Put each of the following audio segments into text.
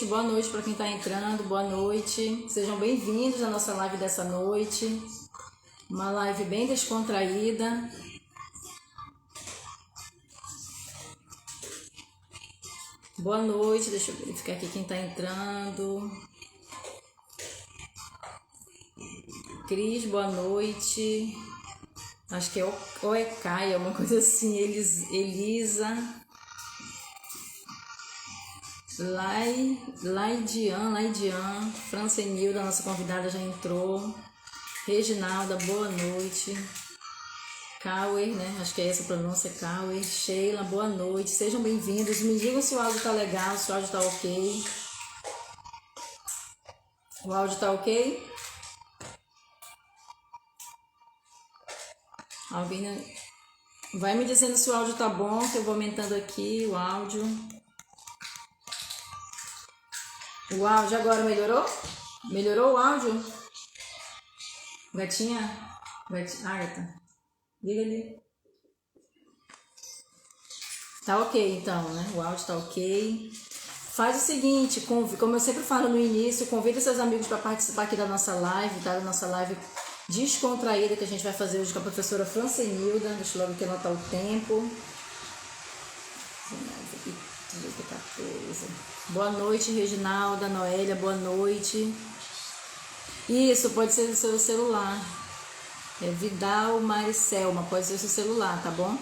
Boa noite para quem está entrando, boa noite. Sejam bem-vindos à nossa live dessa noite. Uma live bem descontraída. Boa noite, deixa eu verificar aqui quem está entrando. Cris, boa noite. Acho que é Oecaia, uma coisa assim. Elisa. Laidian, Francenilda, nossa convidada já entrou. Reginalda, boa noite. Cauer, né? Acho que é essa a pronúncia, Cauer. Sheila, boa noite. Sejam bem-vindos. Me digam se o áudio tá legal, se o áudio tá ok. O áudio tá ok? Alguém vai me dizendo se o áudio tá bom, que eu vou aumentando aqui o áudio. O áudio agora melhorou? Melhorou o áudio? Gatinha? Agatha, liga ali. Tá ok então, né? O áudio tá ok. Faz o seguinte, como eu sempre falo no início, convida seus amigos para participar aqui da nossa live, tá? Da nossa live descontraída que a gente vai fazer hoje com a professora Francenilda. Deixa eu logo aqui anotar o tempo. 14. Boa noite, Reginalda, Noélia, boa noite. Isso, pode ser do seu celular. É Vidal Maricelma, pode ser do seu celular, tá bom?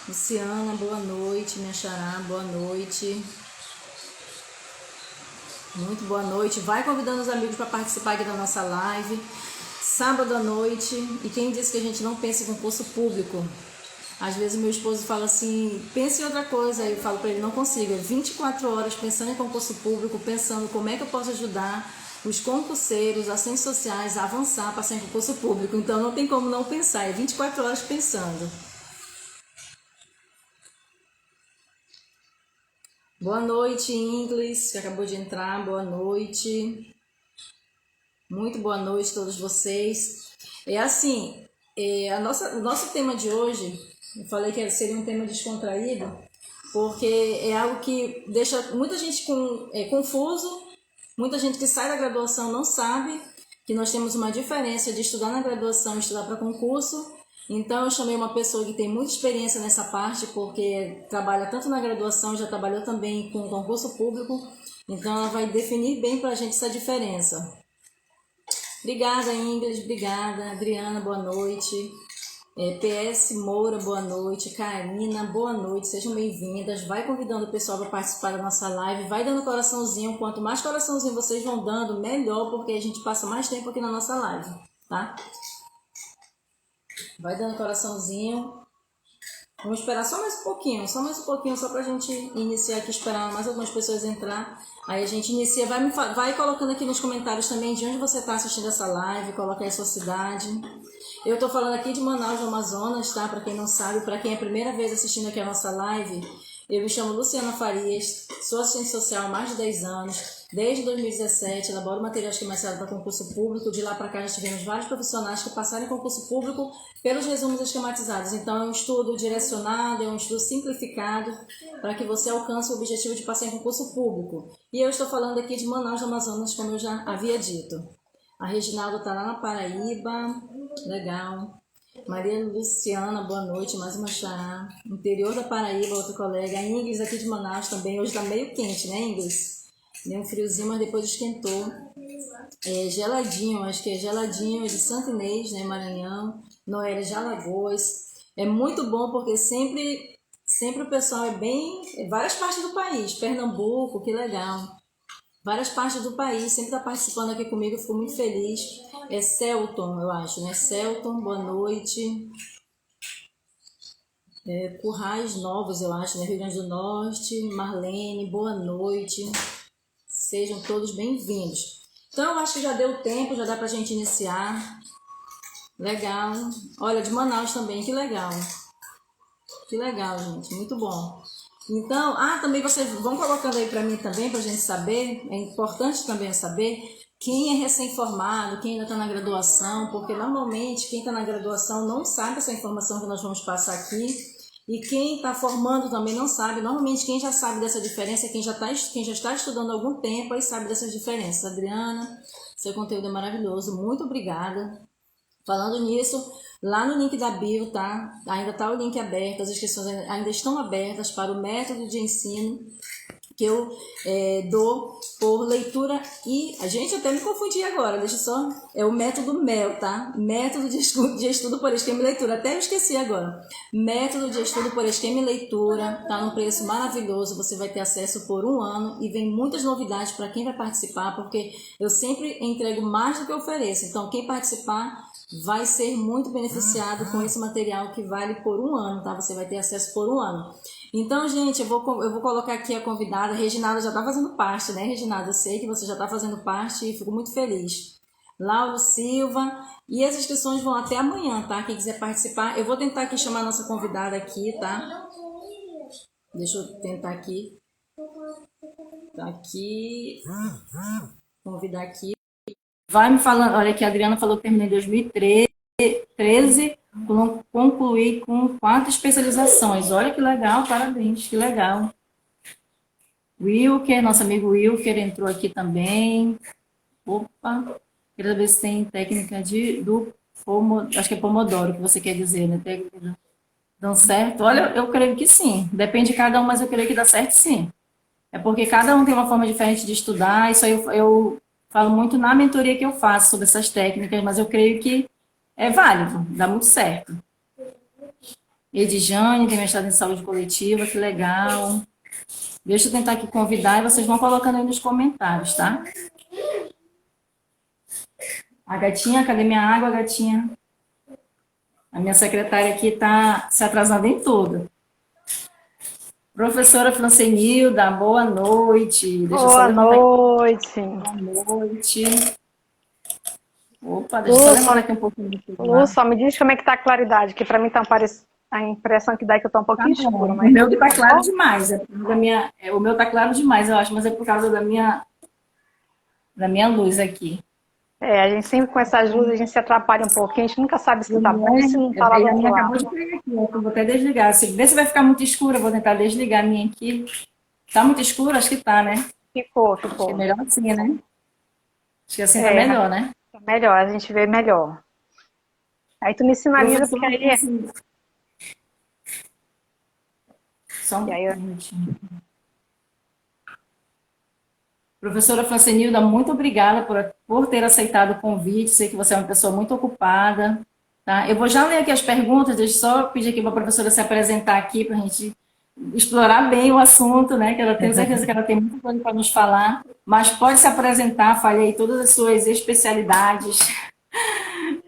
Luciana, boa noite, minha xará, boa noite. Muito boa noite. Vai convidando os amigos para participar aqui da nossa live. Sábado à noite. E quem disse que a gente não pensa em concurso público? Às vezes meu esposo fala assim, pensa em outra coisa, aí eu falo para ele, não consigo, 24 horas pensando em concurso público, pensando como é que eu posso ajudar os concurseiros, ações sociais a avançar para ser em concurso público, então não tem como não pensar, é 24 horas pensando. Boa noite, Inglis, que acabou de entrar, boa noite. Muito boa noite a todos vocês. É assim, o nosso tema de hoje, eu falei que seria um tema descontraído, porque é algo que deixa muita gente confuso, muita gente que sai da graduação não sabe que nós temos uma diferença de estudar na graduação e estudar para concurso. Então eu chamei uma pessoa que tem muita experiência nessa parte, porque trabalha tanto na graduação, já trabalhou também com concurso público, então ela vai definir bem para a gente essa diferença. Obrigada, Ingrid, obrigada. Adriana, boa noite. PS Moura, boa noite. Karina, boa noite. Sejam bem-vindas. Vai convidando o pessoal para participar da nossa live. Vai dando coraçãozinho. Quanto mais coraçãozinho vocês vão dando, melhor, porque a gente passa mais tempo aqui na nossa live, tá? Vai dando coraçãozinho. Vamos esperar só mais um pouquinho, só pra gente iniciar aqui, esperar mais algumas pessoas entrar. Aí a gente inicia, vai colocando aqui nos comentários também de onde você está assistindo essa live, coloca aí a sua cidade. Eu tô falando aqui de Manaus, do Amazonas, tá? Pra quem não sabe, pra quem é a primeira vez assistindo aqui a nossa live, eu me chamo Luciana Farias, sou assistente social há mais de 10 anos. Desde 2017, elaboro material esquematizado para concurso público. De lá para cá já tivemos vários profissionais que passaram em concurso público pelos resumos esquematizados. Então é um estudo direcionado, é um estudo simplificado para que você alcance o objetivo de passar em concurso público. E eu estou falando aqui de Manaus, do Amazonas, como eu já havia dito. A Reginalda está lá na Paraíba, legal. Maria Luciana, boa noite, mais uma xará. Interior da Paraíba, outra colega. A Ingrid aqui de Manaus também, hoje está meio quente, né, Ingrid? Deu um friozinho, mas depois esquentou. Geladinho, acho que é geladinho, de Santa Inês, né, Maranhão. Noélia de Alagoas. É muito bom porque sempre o pessoal várias partes do país. Pernambuco, que legal. Várias partes do país, sempre está participando aqui comigo, fico muito feliz. É Celton, eu acho, né? Celton, boa noite. Currais Novos, eu acho, né? Rio Grande do Norte. Marlene, boa noite. Sejam todos bem-vindos. Então, eu acho que já deu tempo, já dá pra gente iniciar. Legal. Olha, de Manaus também, que legal. Que legal, gente, muito bom. Então, também vocês vão colocando aí para mim também, para a gente saber, é importante também saber quem é recém-formado, quem ainda está na graduação, porque normalmente quem está na graduação não sabe essa informação que nós vamos passar aqui, e quem está formando também não sabe. Normalmente quem já sabe dessa diferença é quem já está estudando há algum tempo e sabe dessas diferenças. Adriana, seu conteúdo é maravilhoso, muito obrigada. Falando nisso, lá no link da bio, tá? Ainda está o link aberto, as inscrições ainda estão abertas para o método de ensino que eu dou por leitura e... A gente até me confundi agora, deixa só... É o método MEL, tá? Método de estudo por esquema e leitura. Até eu esqueci agora. Método de estudo por esquema e leitura. Tá num preço maravilhoso. Você vai ter acesso por 1 ano e vem muitas novidades para quem vai participar, porque eu sempre entrego mais do que eu ofereço. Então, quem participar vai ser muito beneficiado com esse material que vale por 1 ano, tá? Você vai ter acesso por 1 ano. Então, gente, eu vou colocar aqui a convidada. A Reginalda já está fazendo parte, né, Reginalda? Eu sei que você já está fazendo parte e fico muito feliz. Lauro Silva. E as inscrições vão até amanhã, tá? Quem quiser participar. Eu vou tentar aqui chamar a nossa convidada aqui, tá? Deixa eu tentar aqui. Tá aqui. Convidar aqui. Vai me falando. Olha aqui, a Adriana falou que terminei em 2013. Concluí com 4 especializações. Olha que legal, parabéns, que legal. Wilker, nosso amigo Wilker entrou aqui também. Opa, queria ver se tem técnica acho que é Pomodoro que você quer dizer, né? Técnica dão certo? Olha, eu creio que sim. Depende de cada um, mas eu creio que dá certo sim. É porque cada um tem uma forma diferente de estudar. Isso aí eu falo muito na mentoria que eu faço sobre essas técnicas, mas eu creio que é válido, dá muito certo. Edjane tem mestrado em saúde coletiva, que legal. Deixa eu tentar aqui convidar e vocês vão colocando aí nos comentários, tá? A gatinha, cadê minha água, gatinha? A minha secretária aqui tá se atrasando em tudo. Professora Francenilda, boa noite. Deixa eu só Boa levantar noite. Boa noite. Opa, deixa eu só levantar aqui um pouquinho do celular. Só me diz como é que tá a claridade, que para mim tá a impressão que dá é que eu tô um Tá pouquinho bom. escuro, O mas meu que tá claro bom? demais. O meu tá claro demais, eu acho, mas é por causa da minha luz aqui. A gente sempre com essas luzes a gente se atrapalha um pouquinho, a gente nunca sabe se tá bom e se não tá lá do A outro minha acabou de lado. cair aqui, eu vou até desligar. Vê se vai ficar muito escuro, eu vou tentar desligar a minha aqui. Tá muito escuro? Acho que tá, né? Ficou, Acho que é ficou. melhor assim, né? Acho que assim tá É, melhor, né? tá melhor, a gente vê melhor. Aí tu me sinaliza, porque Professora, aí... só E um aí minutinho. Professora Francenilda, muito obrigada por ter aceitado o convite. Sei que você é uma pessoa muito ocupada. Tá? Eu vou já ler aqui as perguntas, deixa eu só pedir aqui para a professora se apresentar aqui para a gente explorar bem o assunto, né? Que eu tenho certeza que ela tem muita coisa para nos falar. Mas pode se apresentar, fale aí todas as suas especialidades.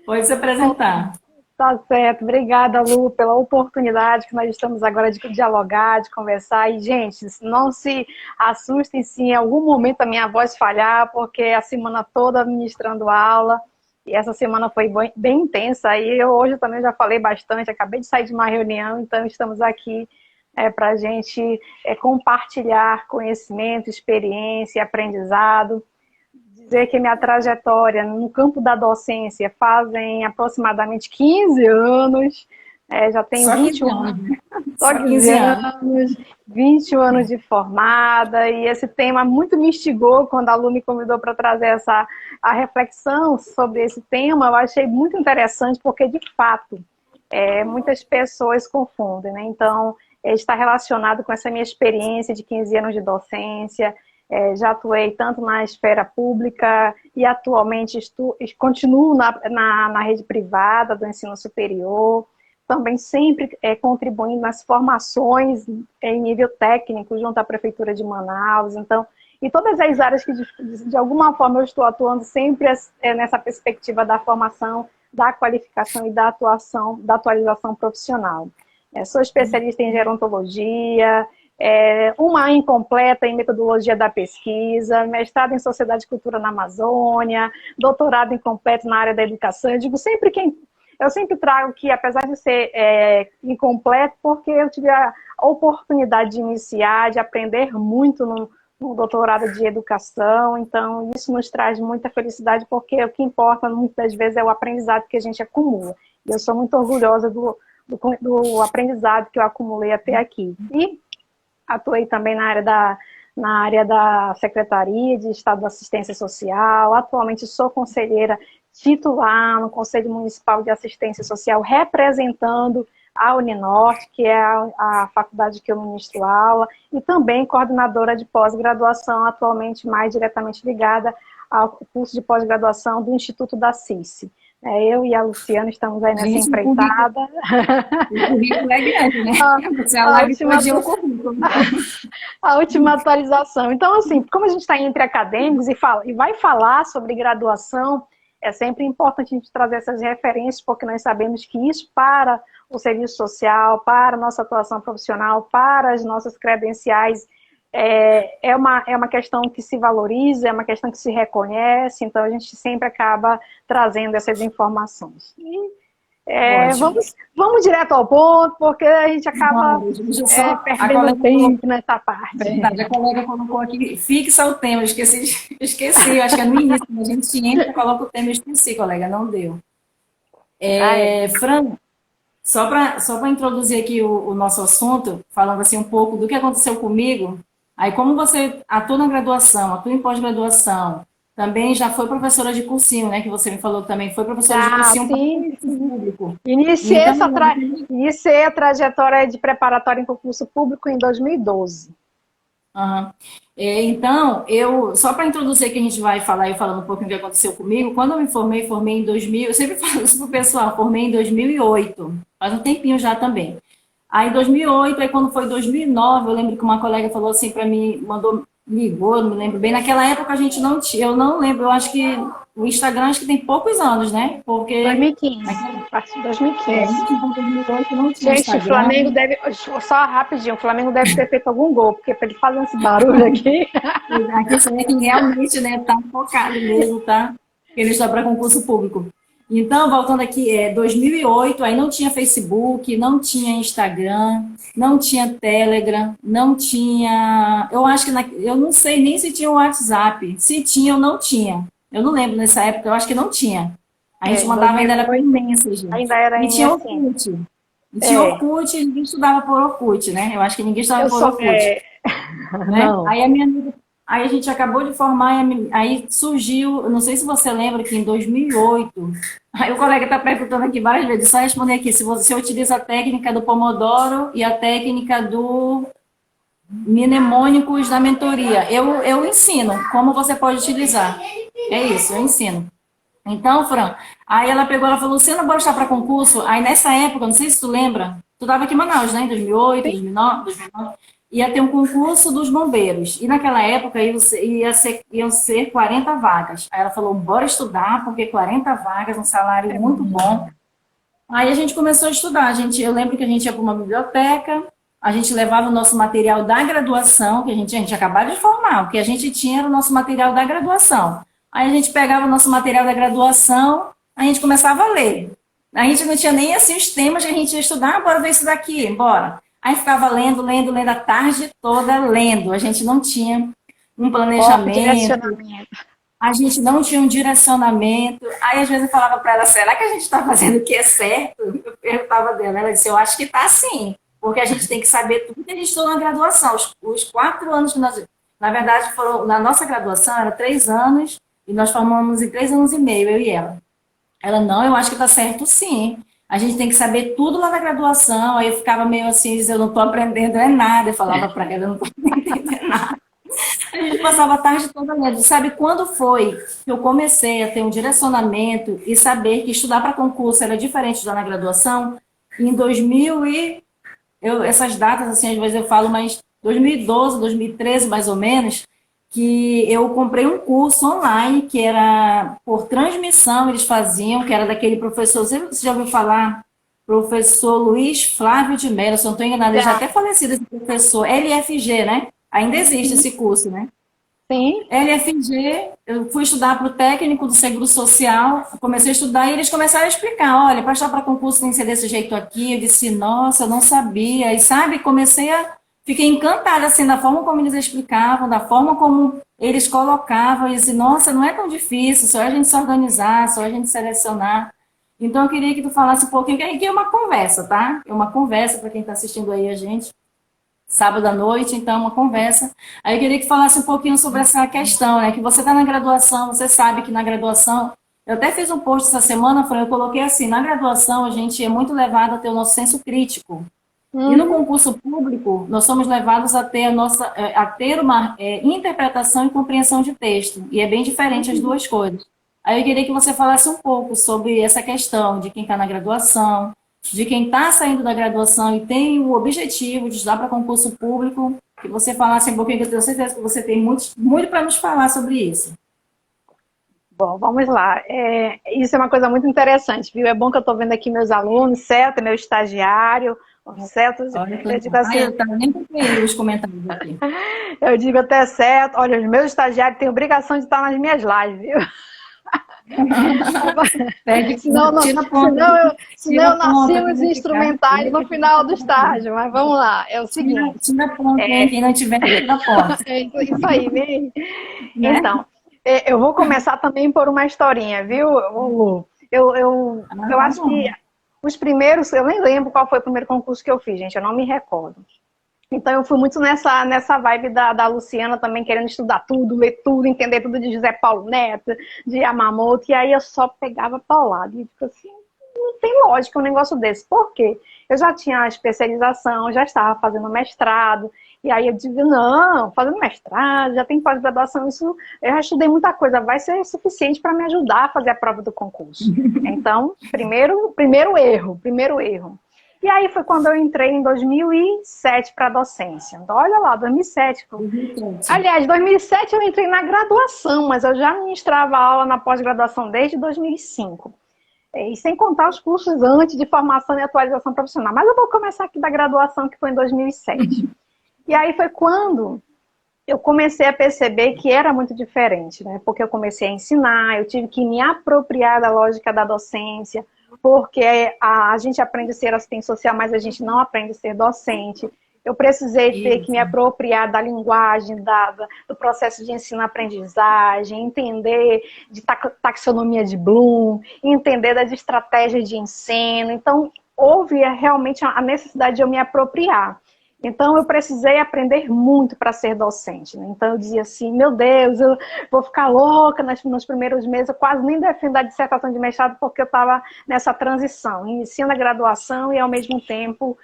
Pode se apresentar. Tá certo, obrigada, Lu, pela oportunidade que nós estamos agora de dialogar, de conversar. E, gente, não se assustem se em algum momento a minha voz falhar, porque a semana toda ministrando aula, e essa semana foi bem intensa. E eu hoje também já falei bastante, acabei de sair de uma reunião, então estamos aqui para a gente compartilhar conhecimento, experiência, aprendizado. Dizer que minha trajetória no campo da docência fazem aproximadamente 15 anos, já tenho Só 15 21 anos, anos, né? só Só 15 15 anos. anos, 21 anos de formada, e esse tema muito me instigou quando a Lu me convidou para trazer a reflexão sobre esse tema. Eu achei muito interessante, porque de fato muitas pessoas confundem, né? Então, está relacionado com essa minha experiência de 15 anos de docência. Já atuei tanto na esfera pública e atualmente continuo na rede privada do ensino superior, também sempre contribuindo nas formações em nível técnico junto à Prefeitura de Manaus. Então, em todas as áreas que de alguma forma eu estou atuando sempre nessa perspectiva da formação, da qualificação e da atualização profissional. Sou especialista em gerontologia, uma incompleta em metodologia da pesquisa, mestrado em sociedade e cultura na Amazônia, doutorado incompleto na área da educação. Eu sempre trago que, apesar de ser incompleto, porque eu tive a oportunidade de iniciar, de aprender muito no doutorado de educação, então isso nos traz muita felicidade, porque o que importa muitas vezes é o aprendizado que a gente acumula. E eu sou muito orgulhosa do aprendizado que eu acumulei até aqui. E atuei também na área da Secretaria de Estado da Assistência Social. Atualmente sou conselheira titular no Conselho Municipal de Assistência Social, representando a Uninorte, que é a faculdade que eu ministro aula, e também coordenadora de pós-graduação, atualmente mais diretamente ligada ao curso de pós-graduação do Instituto da CICE. Eu e a Luciana estamos aí nessa empreitada. O currículo é grande, né? Você o currículo. A última atualização. Então, assim, como a gente está entre acadêmicos e vai falar sobre graduação, é sempre importante a gente trazer essas referências, porque nós sabemos que isso para o serviço social, para a nossa atuação profissional, para as nossas credenciais, é uma questão que se valoriza, é uma questão que se reconhece, então a gente sempre acaba trazendo essas informações. Vamos direto ao ponto, porque a gente acaba perdendo tempo nessa parte. Verdade, a colega colocou aqui, fixa o tema, eu esqueci, eu acho que é no início, a gente entra, coloca o tema, eu esqueci, colega, não deu. Fran, só para introduzir aqui o nosso assunto, falando assim um pouco do que aconteceu comigo, aí como você atua na graduação, atua em pós-graduação, também já foi professora de cursinho, né? Que você me falou que também foi professora de cursinho público. Iniciei a trajetória de preparatória em concurso público em 2012. Uhum. Então, só para introduzir que a gente vai falar, eu falando um pouquinho do que aconteceu comigo, quando eu me formei em 2000, eu sempre falo isso pro pessoal, formei em 2008, faz um tempinho já também. Aí em 2008, aí quando foi 2009, eu lembro que uma colega falou assim para mim, ligou, não me lembro bem, naquela época a gente não tinha, eu não lembro, eu acho que o Instagram acho que tem poucos anos, né? Porque 2015, a partir de 2015. 2008 não tinha gente, Instagram. O Flamengo só rapidinho, o Flamengo deve ter feito algum gol, porque para ele fazer esse barulho aqui. Aqui você vê que realmente, né, tá focado mesmo, tá? Ele está para concurso público. Então, voltando aqui, 2008, aí não tinha Facebook, não tinha Instagram, não tinha Telegram, não tinha... Eu acho que... eu não sei nem se tinha o WhatsApp. Se tinha ou não tinha. Eu não lembro nessa época, eu acho que não tinha. A gente mandava ainda era por Messenger. Ainda era e tinha Orkut. E tinha Orkut e ninguém estudava por Orkut, né? Eu acho que ninguém estudava por Orkut. Né? Aí a minha amiga... Aí a gente acabou de formar, aí surgiu, eu não sei se você lembra que em 2008, aí o colega está perguntando aqui várias vezes, só responder aqui, se você utiliza a técnica do Pomodoro e a técnica do mnemônicos da mentoria. Eu ensino como você pode utilizar. É isso, eu ensino. Então, Fran, aí ela falou, você não pode estar para concurso? Aí nessa época, não sei se tu lembra, tu estava aqui em Manaus, né, em 2008, 2009, ia ter um concurso dos bombeiros. E naquela época iam ser 40 vagas. Aí ela falou, bora estudar, porque 40 vagas, um salário muito bom. Aí a gente começou a estudar. Eu lembro que a gente ia para uma biblioteca, a gente levava o nosso material da graduação, que a gente acabava de formar, o que a gente tinha era o nosso material da graduação. Aí a gente pegava o nosso material da graduação, a gente começava a ler. A gente não tinha nem assim os temas que a gente ia estudar, bora ver isso daqui, bora. Aí ficava lendo a tarde toda lendo. A gente não tinha um planejamento. A gente não tinha um direcionamento. Aí às vezes eu falava para ela, será que a gente está fazendo o que é certo? Eu perguntava dela. Ela disse, eu acho que está sim. Porque a gente tem que saber tudo que a gente estudou na graduação. Os 4 anos que nós... Na verdade, na nossa graduação era 3 anos e nós formamos em 3 anos e meio, eu e ela. Ela, não, eu acho que está certo sim. A gente tem que saber tudo lá na graduação. Aí eu ficava meio assim, eu não estou aprendendo nada. Eu falava para ela, eu não estou aprendendo nada. A gente passava a tarde toda lendo. Sabe quando foi que eu comecei a ter um direcionamento e saber que estudar para concurso era diferente de estudar na graduação? Em 2000 essas datas, assim, às vezes eu falo, mas 2012, 2013, mais ou menos, que eu comprei um curso online que era por transmissão, eles faziam, que era daquele professor, você já ouviu falar? professor Luiz Flávio de Mello, se eu não estou enganada, ele já até falecido, esse professor, LFG, né? Ainda existe esse curso, né? Sim. LFG, eu fui estudar para o técnico do Seguro Social, comecei a estudar e eles começaram a explicar, olha, para estar para concurso tem que ser desse jeito aqui, eu disse, nossa, eu não sabia, e sabe, fiquei encantada, assim, da forma como eles explicavam, da forma como eles colocavam, e disse, nossa, não é tão difícil, só a gente se organizar, só a gente selecionar. Então, eu queria que tu falasse um pouquinho, que aqui é uma conversa, tá? É uma conversa para quem está assistindo aí a gente, sábado à noite, então, uma conversa. Aí eu queria que falasse um pouquinho sobre essa questão, né? Que você está na graduação, você sabe que na graduação, eu até fiz um post essa semana, eu coloquei assim, na graduação a gente é muito levado a ter o nosso senso crítico. E no concurso público, nós somos levados a ter uma interpretação e compreensão de texto. E é bem diferente as duas coisas. Aí eu queria que você falasse um pouco sobre essa questão de quem está na graduação, de quem está saindo da graduação e tem o objetivo de estudar para concurso público, que você falasse um pouquinho, que eu tenho certeza que você tem muito para nos falar sobre isso. Bom, vamos lá. Isso é uma coisa muito interessante, viu? É bom que eu estou vendo aqui meus alunos, certo? Meu estagiário, certo? Eu digo assim, eu nem comprei os comentários aqui. Eu digo até certo. Olha, os meus estagiários têm obrigação de estar nas minhas lives, viu? Senão eu nasci os instrumentais no final do estágio, mas vamos lá, é o seguinte. Tira ponto, quem não tiver, tira ponto. É isso aí, mesmo. Então, eu vou começar também por uma historinha, viu, Lu? Eu acho que os primeiros, eu nem lembro qual foi o primeiro concurso que eu fiz, gente, eu não me recordo. Então eu fui muito nessa vibe da Luciana também, querendo estudar tudo, ler tudo, entender tudo de José Paulo Neto, de Yamamoto, e aí eu só pegava paulado. E tipo assim, não tem lógica um negócio desse. Por quê? Eu já tinha a especialização, já estava fazendo mestrado, e aí eu digo, não, fazendo mestrado, já tem pós-graduação, isso, eu já estudei muita coisa, vai ser suficiente para me ajudar a fazer a prova do concurso. Então, primeiro erro. E aí foi quando eu entrei em 2007 para a docência. Olha lá, 2007. Aliás, 2007 eu entrei na graduação, mas eu já ministrava aula na pós-graduação desde 2005. E sem contar os cursos antes de formação e atualização profissional. Mas eu vou começar aqui da graduação, que foi em 2007. E aí foi quando eu comecei a perceber que era muito diferente, né? Porque eu comecei a ensinar, eu tive que me apropriar da lógica da docência, porque a gente aprende a ser assistente social, mas a gente não aprende a ser docente. Eu precisei ter que me apropriar da linguagem, do processo de ensino-aprendizagem, entender de taxonomia de Bloom, entender das estratégias de ensino. Então, houve realmente a necessidade de eu me apropriar. Então, eu precisei aprender muito para ser docente, né? Então, eu dizia assim, meu Deus, eu vou ficar louca nos primeiros meses, eu quase nem defendo a dissertação de mestrado, porque eu estava nessa transição, iniciando a graduação e, ao mesmo tempo,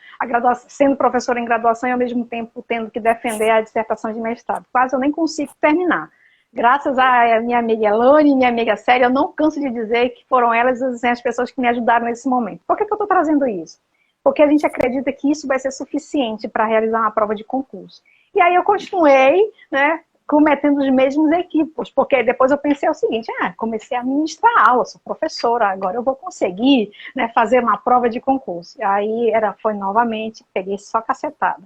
sendo professora em graduação e, ao mesmo tempo, tendo que defender a dissertação de mestrado. Quase eu nem consigo terminar. Graças à minha amiga Elane e minha amiga Célia, eu não canso de dizer que foram elas as pessoas que me ajudaram nesse momento. Por que eu estou trazendo isso? Porque a gente acredita que isso vai ser suficiente para realizar uma prova de concurso. E aí eu continuei, né, cometendo os mesmos equívocos, porque depois eu pensei o seguinte, comecei a ministrar aula, sou professora, agora eu vou conseguir, né, fazer uma prova de concurso. E aí foi novamente, peguei só cacetada.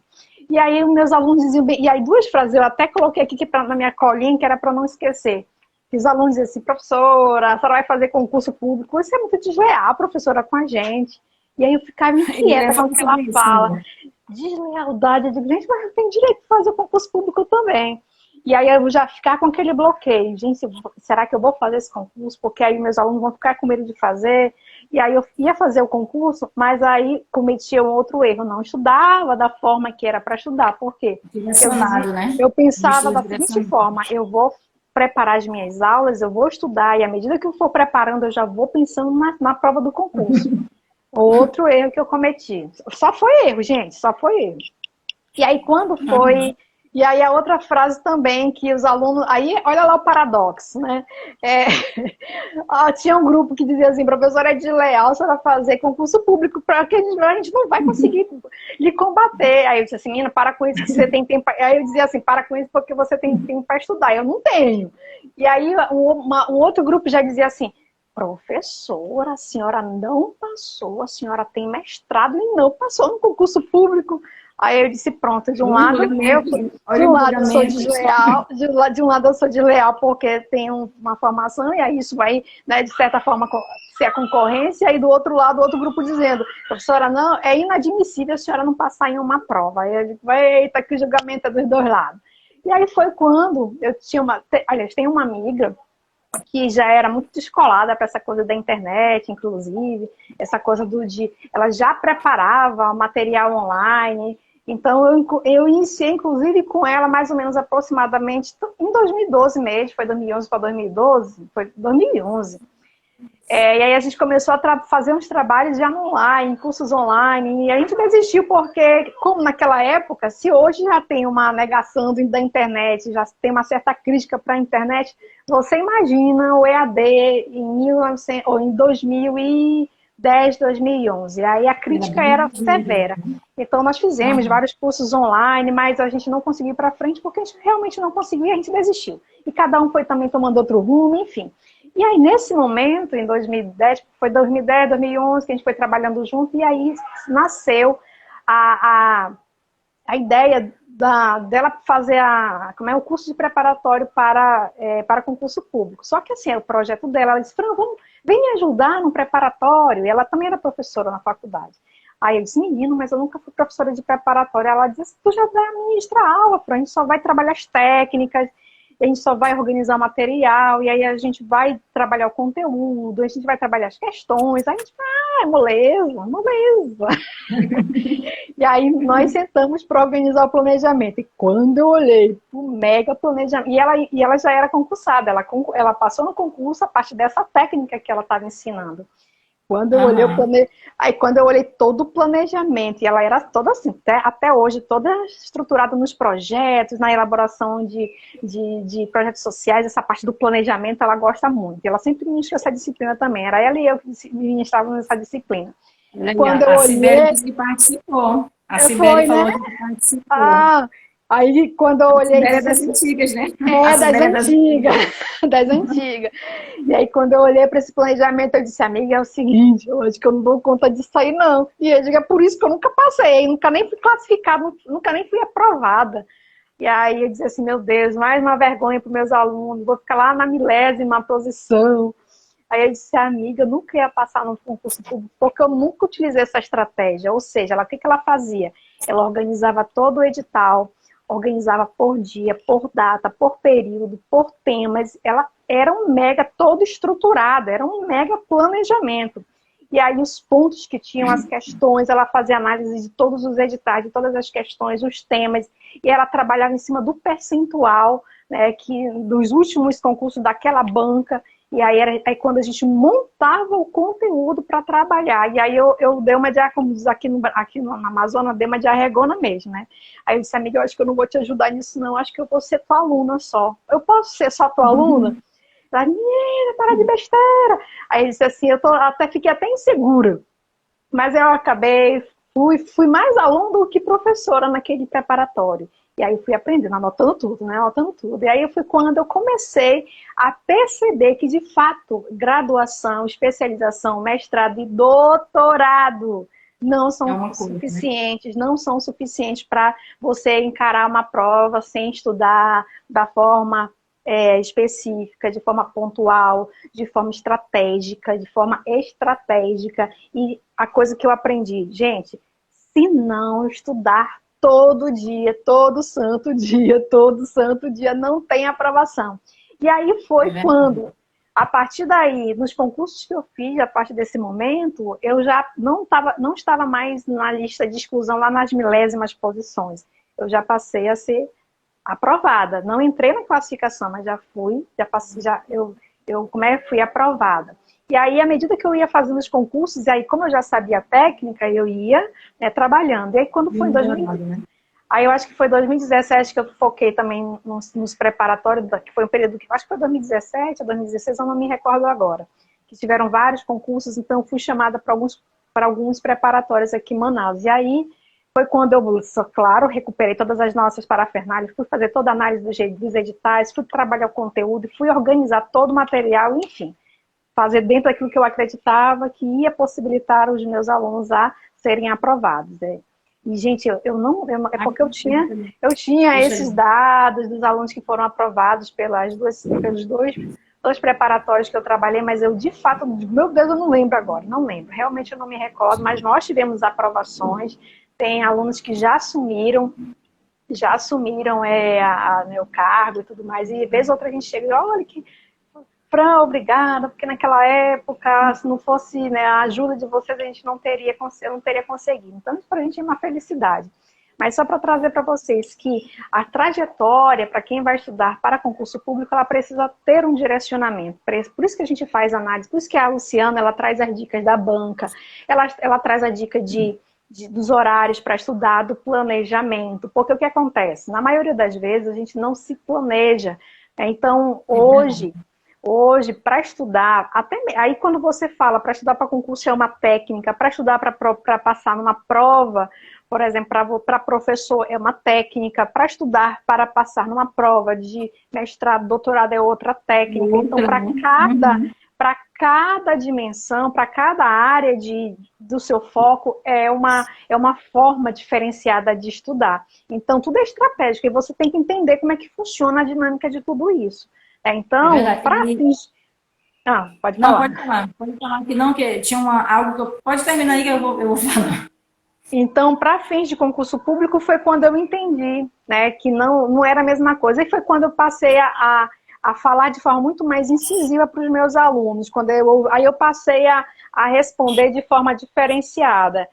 E aí os meus alunos diziam, e aí duas frases eu até coloquei aqui na minha colinha, que era para não esquecer. Que os alunos diziam assim, professora, a senhora vai fazer concurso público, isso é muito desleal, professora, com a gente. E aí eu ficava inquieta com aquela fala. Deslealdade, eu digo, gente, mas eu tenho direito de fazer o concurso público também. E aí eu já ficar com aquele bloqueio. Gente, será que eu vou fazer esse concurso? Porque aí meus alunos vão ficar com medo de fazer. E aí eu ia fazer o concurso, mas aí cometia um outro erro. Não estudava da forma que era para estudar. Por quê? Eu pensava da seguinte forma, eu vou preparar as minhas aulas, eu vou estudar, e à medida que eu for preparando, eu já vou pensando na prova do concurso. Outro erro que eu cometi. Só foi erro, gente, só foi erro. E aí quando foi... E aí a outra frase também, que os alunos... Aí, olha lá o paradoxo, né? Tinha um grupo que dizia assim, professora, é desleal a senhora fazer concurso público, porque a gente não vai conseguir lhe combater. Aí eu disse assim, menina, para com isso que você tem tempo... Aí eu dizia assim, para com isso porque você tem tempo para estudar. Eu não tenho. E aí um outro grupo já dizia assim, professora, a senhora não passou, a senhora tem mestrado e não passou no concurso público. Aí eu disse, pronto, de um lado eu sou desleal, de um lado eu sou desleal porque tenho uma formação e aí isso vai, né, de certa forma, ser a concorrência, e do outro lado, outro grupo dizendo, professora, não, é inadmissível a senhora não passar em uma prova. Aí eu digo, eita, que julgamento é dos dois lados. E aí foi quando eu tinha aliás, tem uma amiga que já era muito descolada para essa coisa da internet, inclusive, essa coisa ela já preparava o material online. Então, eu iniciei, inclusive, com ela mais ou menos aproximadamente em 2012 mesmo, foi 2011 para 2012, foi 2011. E aí a gente começou a fazer uns trabalhos já online, cursos online, e a gente desistiu porque, como naquela época, se hoje já tem uma negação da internet, já tem uma certa crítica para a internet, você imagina o EAD em 2010, 2011. Aí a crítica era severa. Então nós fizemos vários cursos online, mas a gente não conseguiu ir para frente porque a gente realmente não conseguia, a gente desistiu. E cada um foi também tomando outro rumo, enfim. E aí, nesse momento, em 2010, foi 2010, 2011, que a gente foi trabalhando junto, e aí nasceu a ideia dela fazer o curso de preparatório para concurso público. Só que, assim, o projeto dela, ela disse, Fran, vem me ajudar no preparatório. E ela também era professora na faculdade. Aí eu disse, menino, mas eu nunca fui professora de preparatório. Ela disse, tu já vai ministrar aula, Fran, a gente só vai trabalhar as técnicas, a gente só vai organizar o material, e aí a gente vai trabalhar o conteúdo, a gente vai trabalhar as questões, aí a gente moleza, moleza. E aí nós sentamos para organizar o planejamento. E quando eu olhei o mega planejamento, e ela já era concursada, ela passou no concurso a partir dessa técnica que ela estava ensinando. Quando eu olhei quando eu olhei todo o planejamento, e ela era toda assim, até hoje, toda estruturada nos projetos, na elaboração de projetos sociais, essa parte do planejamento ela gosta muito. Ela sempre ministrou essa disciplina também, era ela e eu que ministrávamos essa disciplina. Quando eu olhei, Sibeli disse que participou. A Sibeli falou que participou. Aí, quando eu olhei... É das antigas, né? Das antigas. E aí, quando eu olhei para esse planejamento, eu disse, amiga, é o seguinte, eu acho que eu não dou conta disso aí, não. E eu digo, é por isso que eu nunca passei, nunca nem fui classificada, nunca nem fui aprovada. E aí, eu disse assim, meu Deus, mais uma vergonha para os meus alunos, vou ficar lá na 10ª posição. Aí eu disse, amiga, eu nunca ia passar no concurso público, porque eu nunca utilizei essa estratégia. Ou seja, o que ela fazia? Ela organizava todo o edital, organizava por dia, por data, por período, por temas. Ela era um mega todo estruturado, era um mega planejamento. E aí os pontos que tinham as questões, ela fazia análise de todos os editais, de todas as questões, os temas, e ela trabalhava em cima do percentual, né, dos últimos concursos daquela banca. E aí, quando a gente montava o conteúdo para trabalhar. E aí eu dei uma diarregona, como diz aqui no Amazonas, dei uma diarregona mesmo, né? Aí eu disse, amiga, eu acho que eu não vou te ajudar nisso, não. Acho que eu vou ser tua aluna só. Eu posso ser só tua aluna? Ela, menina, para de besteira. Aí eu disse assim, fiquei até insegura. Mas eu acabei, fui mais aluna do que professora naquele preparatório. E aí eu fui aprendendo, anotando tudo, né? Anotando tudo. E aí foi quando eu comecei a perceber que, de fato, graduação, especialização, mestrado e doutorado não são suficientes, né? Não são suficientes para você encarar uma prova sem estudar da forma específica, de forma pontual, de forma estratégica, E a coisa que eu aprendi, gente, se não estudar todo dia, todo santo dia, não tem aprovação. E aí foi quando, a partir daí, nos concursos que eu fiz, a partir desse momento, eu já não estava mais na lista de exclusão lá nas 1000º posições. Eu já passei a ser aprovada. Não entrei na classificação, mas fui aprovada. E aí, à medida que eu ia fazendo os concursos, e aí, como eu já sabia a técnica, eu ia trabalhando. E aí, quando foi em 2000, aí eu acho que foi 2017 que eu foquei também nos preparatórios, que foi um período que acho que foi 2017 ou 2016, eu não me recordo agora. Que tiveram vários concursos, então eu fui chamada para alguns preparatórios aqui em Manaus. E aí, foi quando eu, claro, recuperei todas as nossas parafernálias, fui fazer toda a análise dos editais, fui trabalhar o conteúdo, fui organizar todo o material, enfim. fazer dentro daquilo que eu acreditava que ia possibilitar os meus alunos a serem aprovados. E, gente, é porque eu tinha esses dados dos alunos que foram aprovados pelos dois preparatórios que eu trabalhei, mas eu, de fato, meu Deus, eu não lembro agora, não lembro, realmente eu não me recordo, mas nós tivemos aprovações, tem alunos que já assumiram o cargo e tudo mais, e vez ou outra a gente chega e olha que Fran, obrigada, porque naquela época, se não fosse, né, a ajuda de vocês, eu não teria conseguido. Então, isso para a gente é uma felicidade. Mas só para trazer para vocês que a trajetória, para quem vai estudar para concurso público, ela precisa ter um direcionamento. Por isso que a gente faz análise, por isso que a Luciana, ela traz as dicas da banca, ela traz a dica dos horários para estudar, do planejamento. Porque o que acontece? Na maioria das vezes, a gente não se planeja. Então, hoje, para estudar, aí quando você fala para estudar para concurso é uma técnica, para estudar para passar numa prova, por exemplo, para professor é uma técnica, para estudar para passar numa prova de mestrado, doutorado é outra técnica. Então, para cada dimensão, para cada área do seu foco, é uma forma diferenciada de estudar. Então, tudo é estratégico e você tem que entender como é que funciona a dinâmica de tudo isso. Então, para fins... pode falar. Pode falar que não, que tinha algo que eu... Pode terminar aí que eu vou falar. Então, para fins de concurso público, foi quando eu entendi, né, que não era a mesma coisa. E foi quando eu passei a falar de forma muito mais incisiva para os meus alunos. Aí eu passei a responder de forma diferenciada.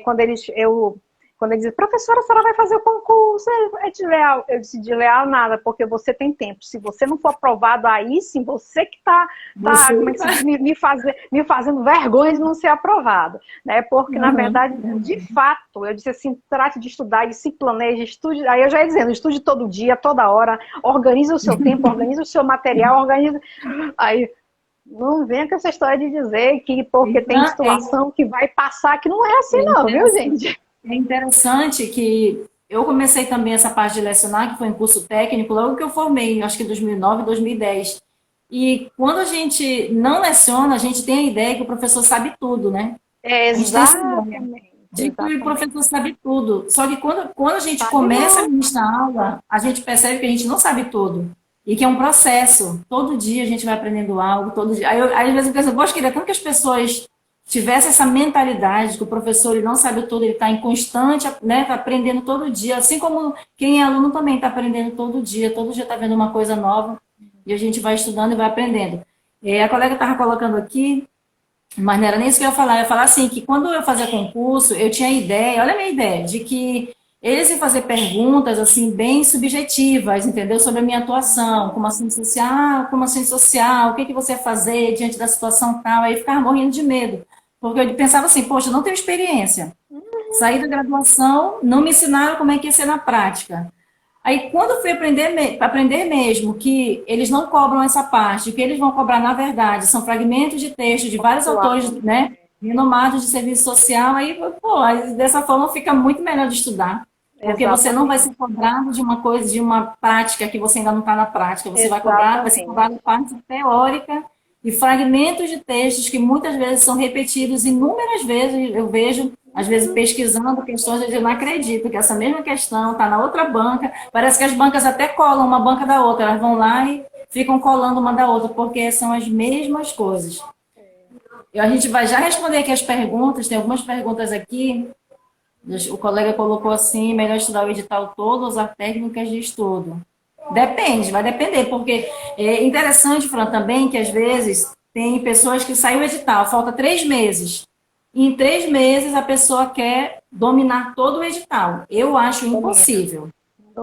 Quando eles dizem, professora, a senhora vai fazer o concurso, é desleal. Eu disse, desleal nada, porque você tem tempo. Se você não for aprovado aí, sim, você que está me fazendo vergonha de não ser aprovado. Né? Porque, na verdade, de fato, eu disse assim, trate de estudar e se planeje, estude. Aí eu já ia dizendo, estude todo dia, toda hora, organize o seu tempo, organize o seu material, organize... Aí... Não venha com essa história de dizer que porque tem situação que vai passar, que não é assim não, viu, gente? É interessante que eu comecei também essa parte de lecionar, que foi em curso técnico, logo que eu formei, acho que em 2009, 2010. E quando a gente não leciona, a gente tem a ideia que o professor sabe tudo, né? Exatamente. De que o professor sabe tudo. Só que quando a gente começa a ministrar aula, a gente percebe que a gente não sabe tudo. E que é um processo. Todo dia a gente vai aprendendo algo, todo dia. Aí às vezes eu penso, poxa, queria tanto que as pessoas tivessem essa mentalidade que o professor ele não sabe tudo, ele está em constante, né, tá aprendendo todo dia. Assim como quem é aluno também está aprendendo todo dia está vendo uma coisa nova. E a gente vai estudando e vai aprendendo. A colega estava colocando aqui, mas não era nem isso que eu ia falar assim, que quando eu fazia concurso, eu tinha a ideia, olha a minha ideia, de que eles iam fazer perguntas, assim, bem subjetivas, entendeu? Sobre a minha atuação, como assistente social, o que você ia fazer diante da situação tal, aí eu ficava morrendo de medo, porque eu pensava assim, poxa, eu não tenho experiência, saí da graduação, não me ensinaram como é que ia ser na prática. Aí, quando eu fui aprender mesmo que eles não cobram essa parte, que eles vão cobrar, na verdade, são fragmentos de texto de vários autores, né, renomados de serviço social, aí dessa forma fica muito melhor de estudar. Porque você não vai ser cobrado de uma coisa, de uma prática que você ainda não está na prática. Você vai ser cobrado parte teórica e fragmentos de textos que muitas vezes são repetidos inúmeras vezes. Eu vejo, às vezes, pesquisando questões, eu não acredito que essa mesma questão está na outra banca. Parece que as bancas até colam uma banca da outra. Elas vão lá e ficam colando uma da outra, porque são as mesmas coisas. A gente vai já responder aqui as perguntas. Tem algumas perguntas aqui. O colega colocou assim, melhor estudar o edital todo ou usar técnicas de estudo? Depende, vai depender, porque é interessante, Fran, também que às vezes tem pessoas que saem o edital, falta 3 meses. E em 3 meses a pessoa quer dominar todo o edital. Eu acho impossível.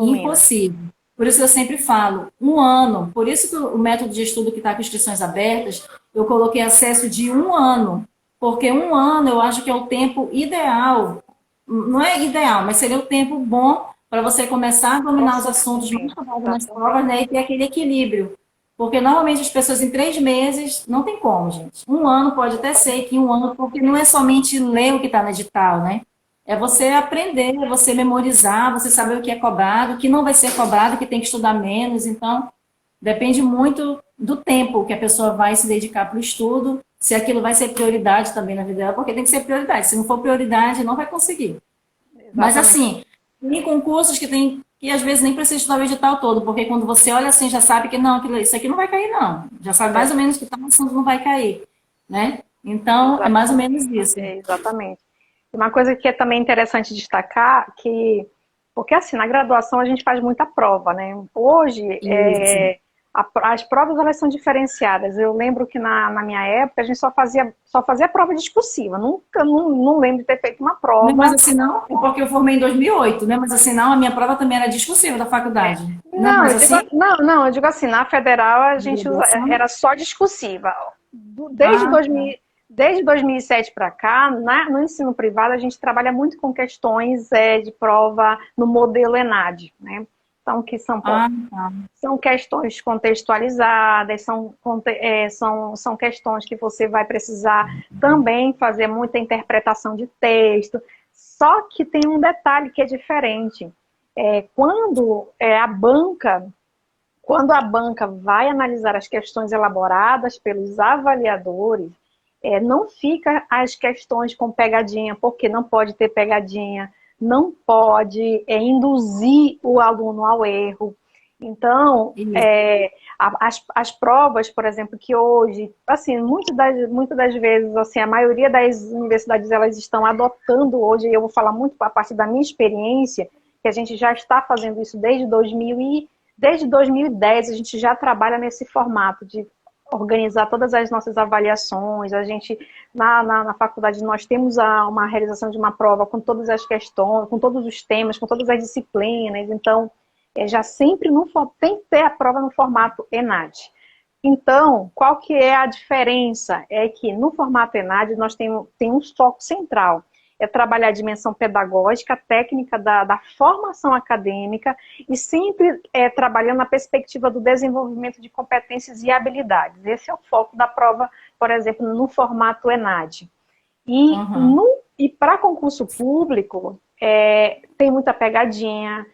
Impossível. Por isso que eu sempre falo, 1 ano. Por isso que o método de estudo que está com inscrições abertas, eu coloquei acesso de 1 ano. Porque 1 ano eu acho que é o tempo ideal. Não é ideal, mas seria o tempo bom para você começar a dominar os assuntos mais trabalhados nas provas, né, e ter aquele equilíbrio. Porque normalmente as pessoas em 3 meses, não tem como, gente. 1 ano pode até ser que 1 ano, porque não é somente ler o que está no edital, né? É você aprender, é você memorizar, você saber o que é cobrado, o que não vai ser cobrado, que tem que estudar menos. Então, depende muito do tempo que a pessoa vai se dedicar para o estudo, se aquilo vai ser prioridade também na vida dela, porque tem que ser prioridade. Se não for prioridade, não vai conseguir. Mas assim, tem concursos que às vezes nem precisa estudar o edital todo, porque quando você olha assim, já sabe que não, isso aqui não vai cair, não. Já sabe mais ou menos que tal assunto não vai cair, né? Então, é mais ou menos isso. Exatamente. Uma coisa que é também interessante destacar, porque assim, na graduação a gente faz muita prova, né? Hoje, as provas elas são diferenciadas. Eu lembro que na minha época a gente só fazia prova discursiva. Nunca, não lembro de ter feito uma prova. Não, mas assim não, é porque eu formei em 2008, né? Mas assim não, a minha prova também era discursiva da faculdade. Não, eu digo assim, na federal a gente era só discursiva. Desde 2007 para cá, no ensino privado, a gente trabalha muito com questões de prova no modelo ENAD, né? Então, que são questões contextualizadas, são questões que você vai precisar também fazer muita interpretação de texto. Só que tem um detalhe que é diferente. Quando a banca vai analisar as questões elaboradas pelos avaliadores, não fica as questões com pegadinha, porque não pode ter pegadinha, não pode induzir o aluno ao erro. Então, as provas, por exemplo, que hoje, assim, muitas das vezes, assim, a maioria das universidades, elas estão adotando hoje, e eu vou falar muito a partir da minha experiência, que a gente já está fazendo isso desde 2010, a gente já trabalha nesse formato de organizar todas as nossas avaliações. A gente, na faculdade, nós temos uma realização de uma prova com todas as questões, com todos os temas, com todas as disciplinas. Então, já sempre tem que ter a prova no formato ENAD. Então, qual que é a diferença? É que no formato ENAD nós temos um foco central. É trabalhar a dimensão pedagógica, técnica da formação acadêmica e sempre trabalhando na perspectiva do desenvolvimento de competências e habilidades. Esse é o foco da prova, por exemplo, no formato ENAD. E para concurso público, tem muita pegadinha,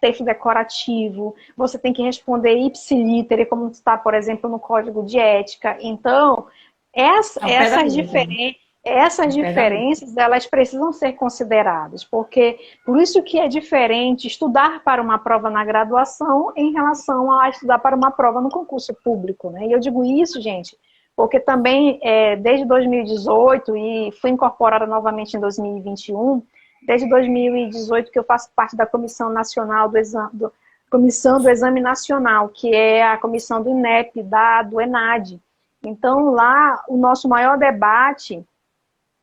texto decorativo, você tem que responder ipsilítere, como está, por exemplo, no Código de Ética. Então, essas diferenças, elas precisam ser consideradas, porque por isso que é diferente estudar para uma prova na graduação em relação a estudar para uma prova no concurso público, né? E eu digo isso, gente, porque também desde 2018 e fui incorporada novamente em 2021, desde 2018 que eu faço parte da Comissão Nacional Comissão do Exame Nacional, que é a comissão do INEP, do ENAD. Então, lá, o nosso maior debate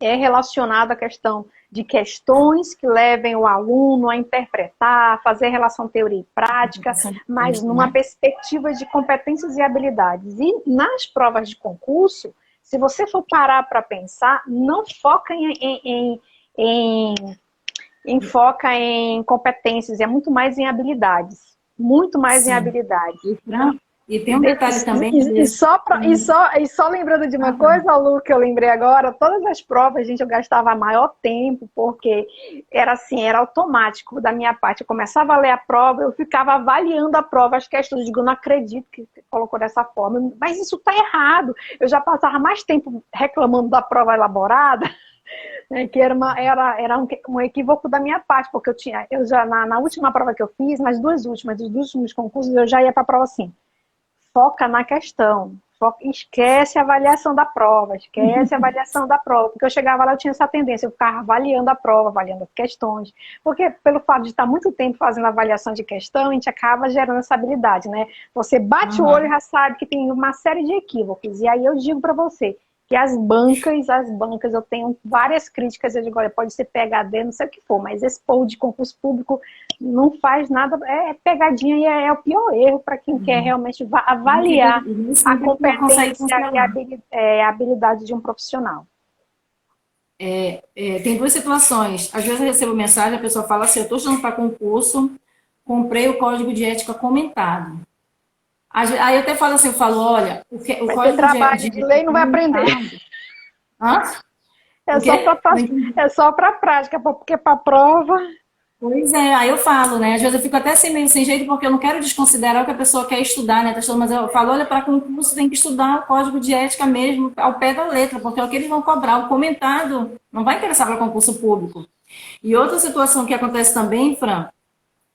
é relacionado à questão de questões que levem o aluno a interpretar, a fazer relação teoria e prática, mas numa perspectiva de competências e habilidades. E nas provas de concurso, se você for parar para pensar, não foca foca em competências, é muito mais em habilidades. Muito mais em habilidades. E tem um detalhe também. E só lembrando de uma coisa, Lu, que eu lembrei agora, todas as provas, gente, eu gastava maior tempo, porque era assim, era automático da minha parte. Eu começava a ler a prova, eu ficava avaliando a prova, as questões, eu digo, eu não acredito que colocou dessa forma, mas isso está errado. Eu já passava mais tempo reclamando da prova elaborada, né, que era um equívoco da minha parte, porque eu já na última prova que eu fiz, nas dos últimos concursos, eu já ia para a prova assim. Foca na questão, esquece a avaliação da prova, porque eu chegava lá, eu tinha essa tendência, eu ficava avaliando a prova, avaliando as questões, porque pelo fato de estar muito tempo fazendo avaliação de questão, a gente acaba gerando essa habilidade, né? Você bate o olho e já sabe que tem uma série de equívocos, e aí eu digo para você, que as bancas, eu tenho várias críticas, eu digo, olha, pode ser PhD, não sei o que for, mas esse povo de concurso público não faz nada, é pegadinha e é o pior erro para quem quer realmente avaliar a competência e a habilidade de um profissional. Tem duas situações, às vezes eu recebo mensagem, a pessoa fala assim, eu estou estudando para concurso, comprei o Código de Ética comentado. Aí eu até falo assim, olha, o código trabalho de lei não vai aprender. Hã? É só para prática, porque para prova... Pois é, aí eu falo, né? Às vezes eu fico até assim, meio sem jeito, porque eu não quero desconsiderar o que a pessoa quer estudar, né? Tá estudando, mas eu falo, olha, para concurso tem que estudar o código de ética mesmo, ao pé da letra, porque é o que eles vão cobrar. O comentado não vai interessar para concurso público. E outra situação que acontece também, Fran,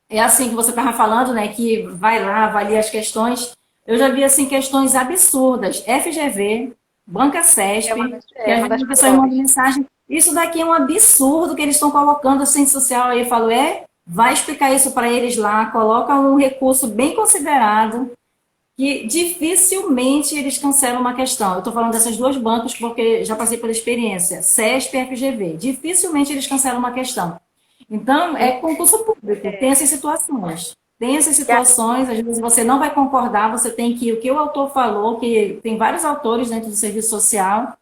é assim que você estava falando, né? Que vai lá, avalia as questões. Eu já vi, assim, questões absurdas. FGV, Banca É uma CESP, das, que é às uma vezes das a pessoa manda provas. mensagem. Isso daqui é um absurdo que eles estão colocando assim, social. Aí eu falo, vai explicar isso para eles lá, coloca um recurso bem considerado, que dificilmente eles cancelam uma questão. Eu estou falando dessas duas bancas porque já passei pela experiência, CESP e FGV. Dificilmente eles cancelam uma questão. Então, é concurso público, tem essas situações. Tem essas situações, às vezes você não vai concordar, você tem que, o que o autor falou, que tem vários autores dentro do serviço social,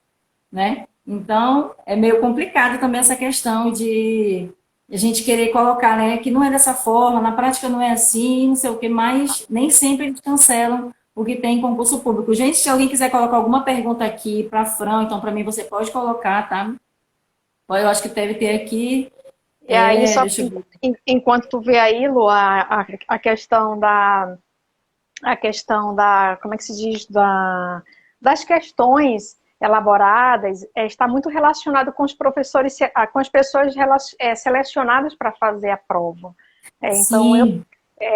né? Então, é meio complicado também essa questão de a gente querer colocar, né, que não é dessa forma, na prática não é assim, não sei o que, mas nem sempre eles cancelam o que tem em concurso público. Gente, se alguém quiser colocar alguma pergunta aqui para a Fran, então para mim você pode colocar, tá? Eu acho que deve ter aqui, E aí, só deixa eu ver. enquanto tu vê aí, Lu, a questão como é que se diz, das questões elaboradas, está muito relacionado com os professores, com as pessoas selecionadas para fazer a prova. Então, Sim,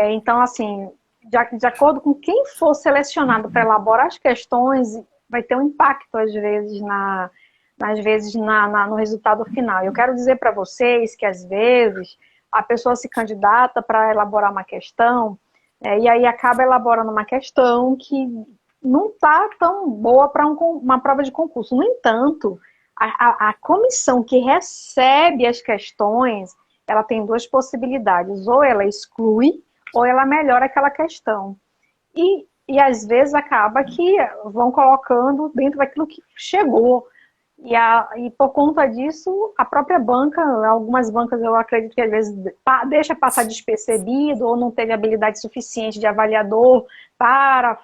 então, assim, de acordo com quem for selecionado para elaborar as questões, vai ter um impacto, no resultado final. Eu quero dizer para vocês que, às vezes, a pessoa se candidata para elaborar uma questão, e aí acaba elaborando uma questão que não está tão boa para uma prova de concurso. No entanto, a comissão que recebe as questões, ela tem duas possibilidades: ou ela exclui, ou ela melhora aquela questão. E às vezes acaba que vão colocando dentro daquilo que chegou. E por conta disso, a própria banca, algumas bancas eu acredito que às vezes deixa passar despercebido ou não teve habilidade suficiente de avaliador para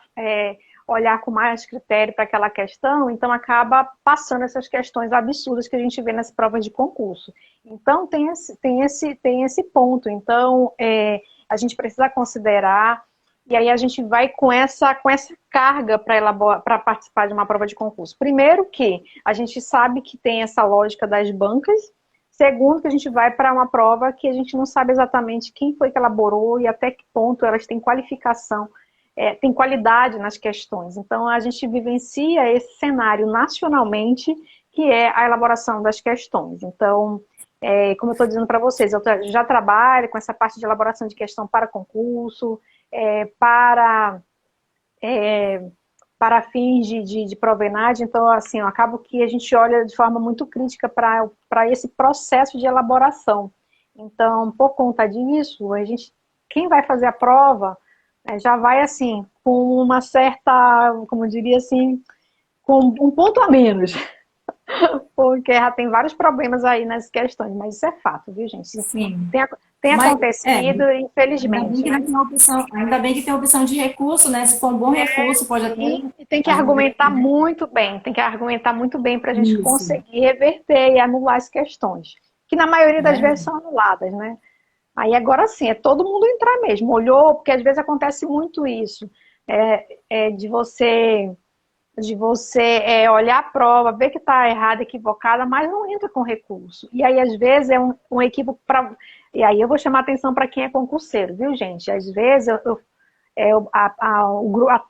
olhar com mais critério para aquela questão, então acaba passando essas questões absurdas que a gente vê nas provas de concurso. Então tem esse ponto. Então a gente precisa considerar. E aí a gente vai com essa carga para participar de uma prova de concurso. Primeiro que a gente sabe que tem essa lógica das bancas. Segundo, que a gente vai para uma prova que a gente não sabe exatamente quem foi que elaborou e até que ponto elas têm qualificação, tem qualidade nas questões. Então a gente vivencia esse cenário nacionalmente, que é a elaboração das questões. Então, como eu estou dizendo para vocês, eu já trabalho com essa parte de elaboração de questão para concurso, para fins de provenade. Então, assim, eu acabo que a gente olha de forma muito crítica para esse processo de elaboração. Então, por conta disso, quem vai fazer a prova já vai, assim, com uma certa, como eu diria assim, com um ponto a menos, porque já tem vários problemas aí nas questões, mas isso é fato, viu, gente? sim. Tem Mas, acontecido, ainda bem infelizmente, que né? tem a opção, ainda bem que tem a opção de recurso, né? Se for um bom recurso, pode até E tem que fazer um argumentar recurso. muito bem, para a gente Isso. conseguir reverter e anular as questões, que na maioria das vezes Verdade. são anuladas, né? Aí agora sim, é todo mundo entrar mesmo, olhou, porque às vezes acontece muito isso, de você olhar a prova, ver que está errada, equivocada, mas não entra com recurso. E aí, às vezes, é um equívoco para. E aí eu vou chamar atenção para quem é concurseiro, viu, gente? Às vezes a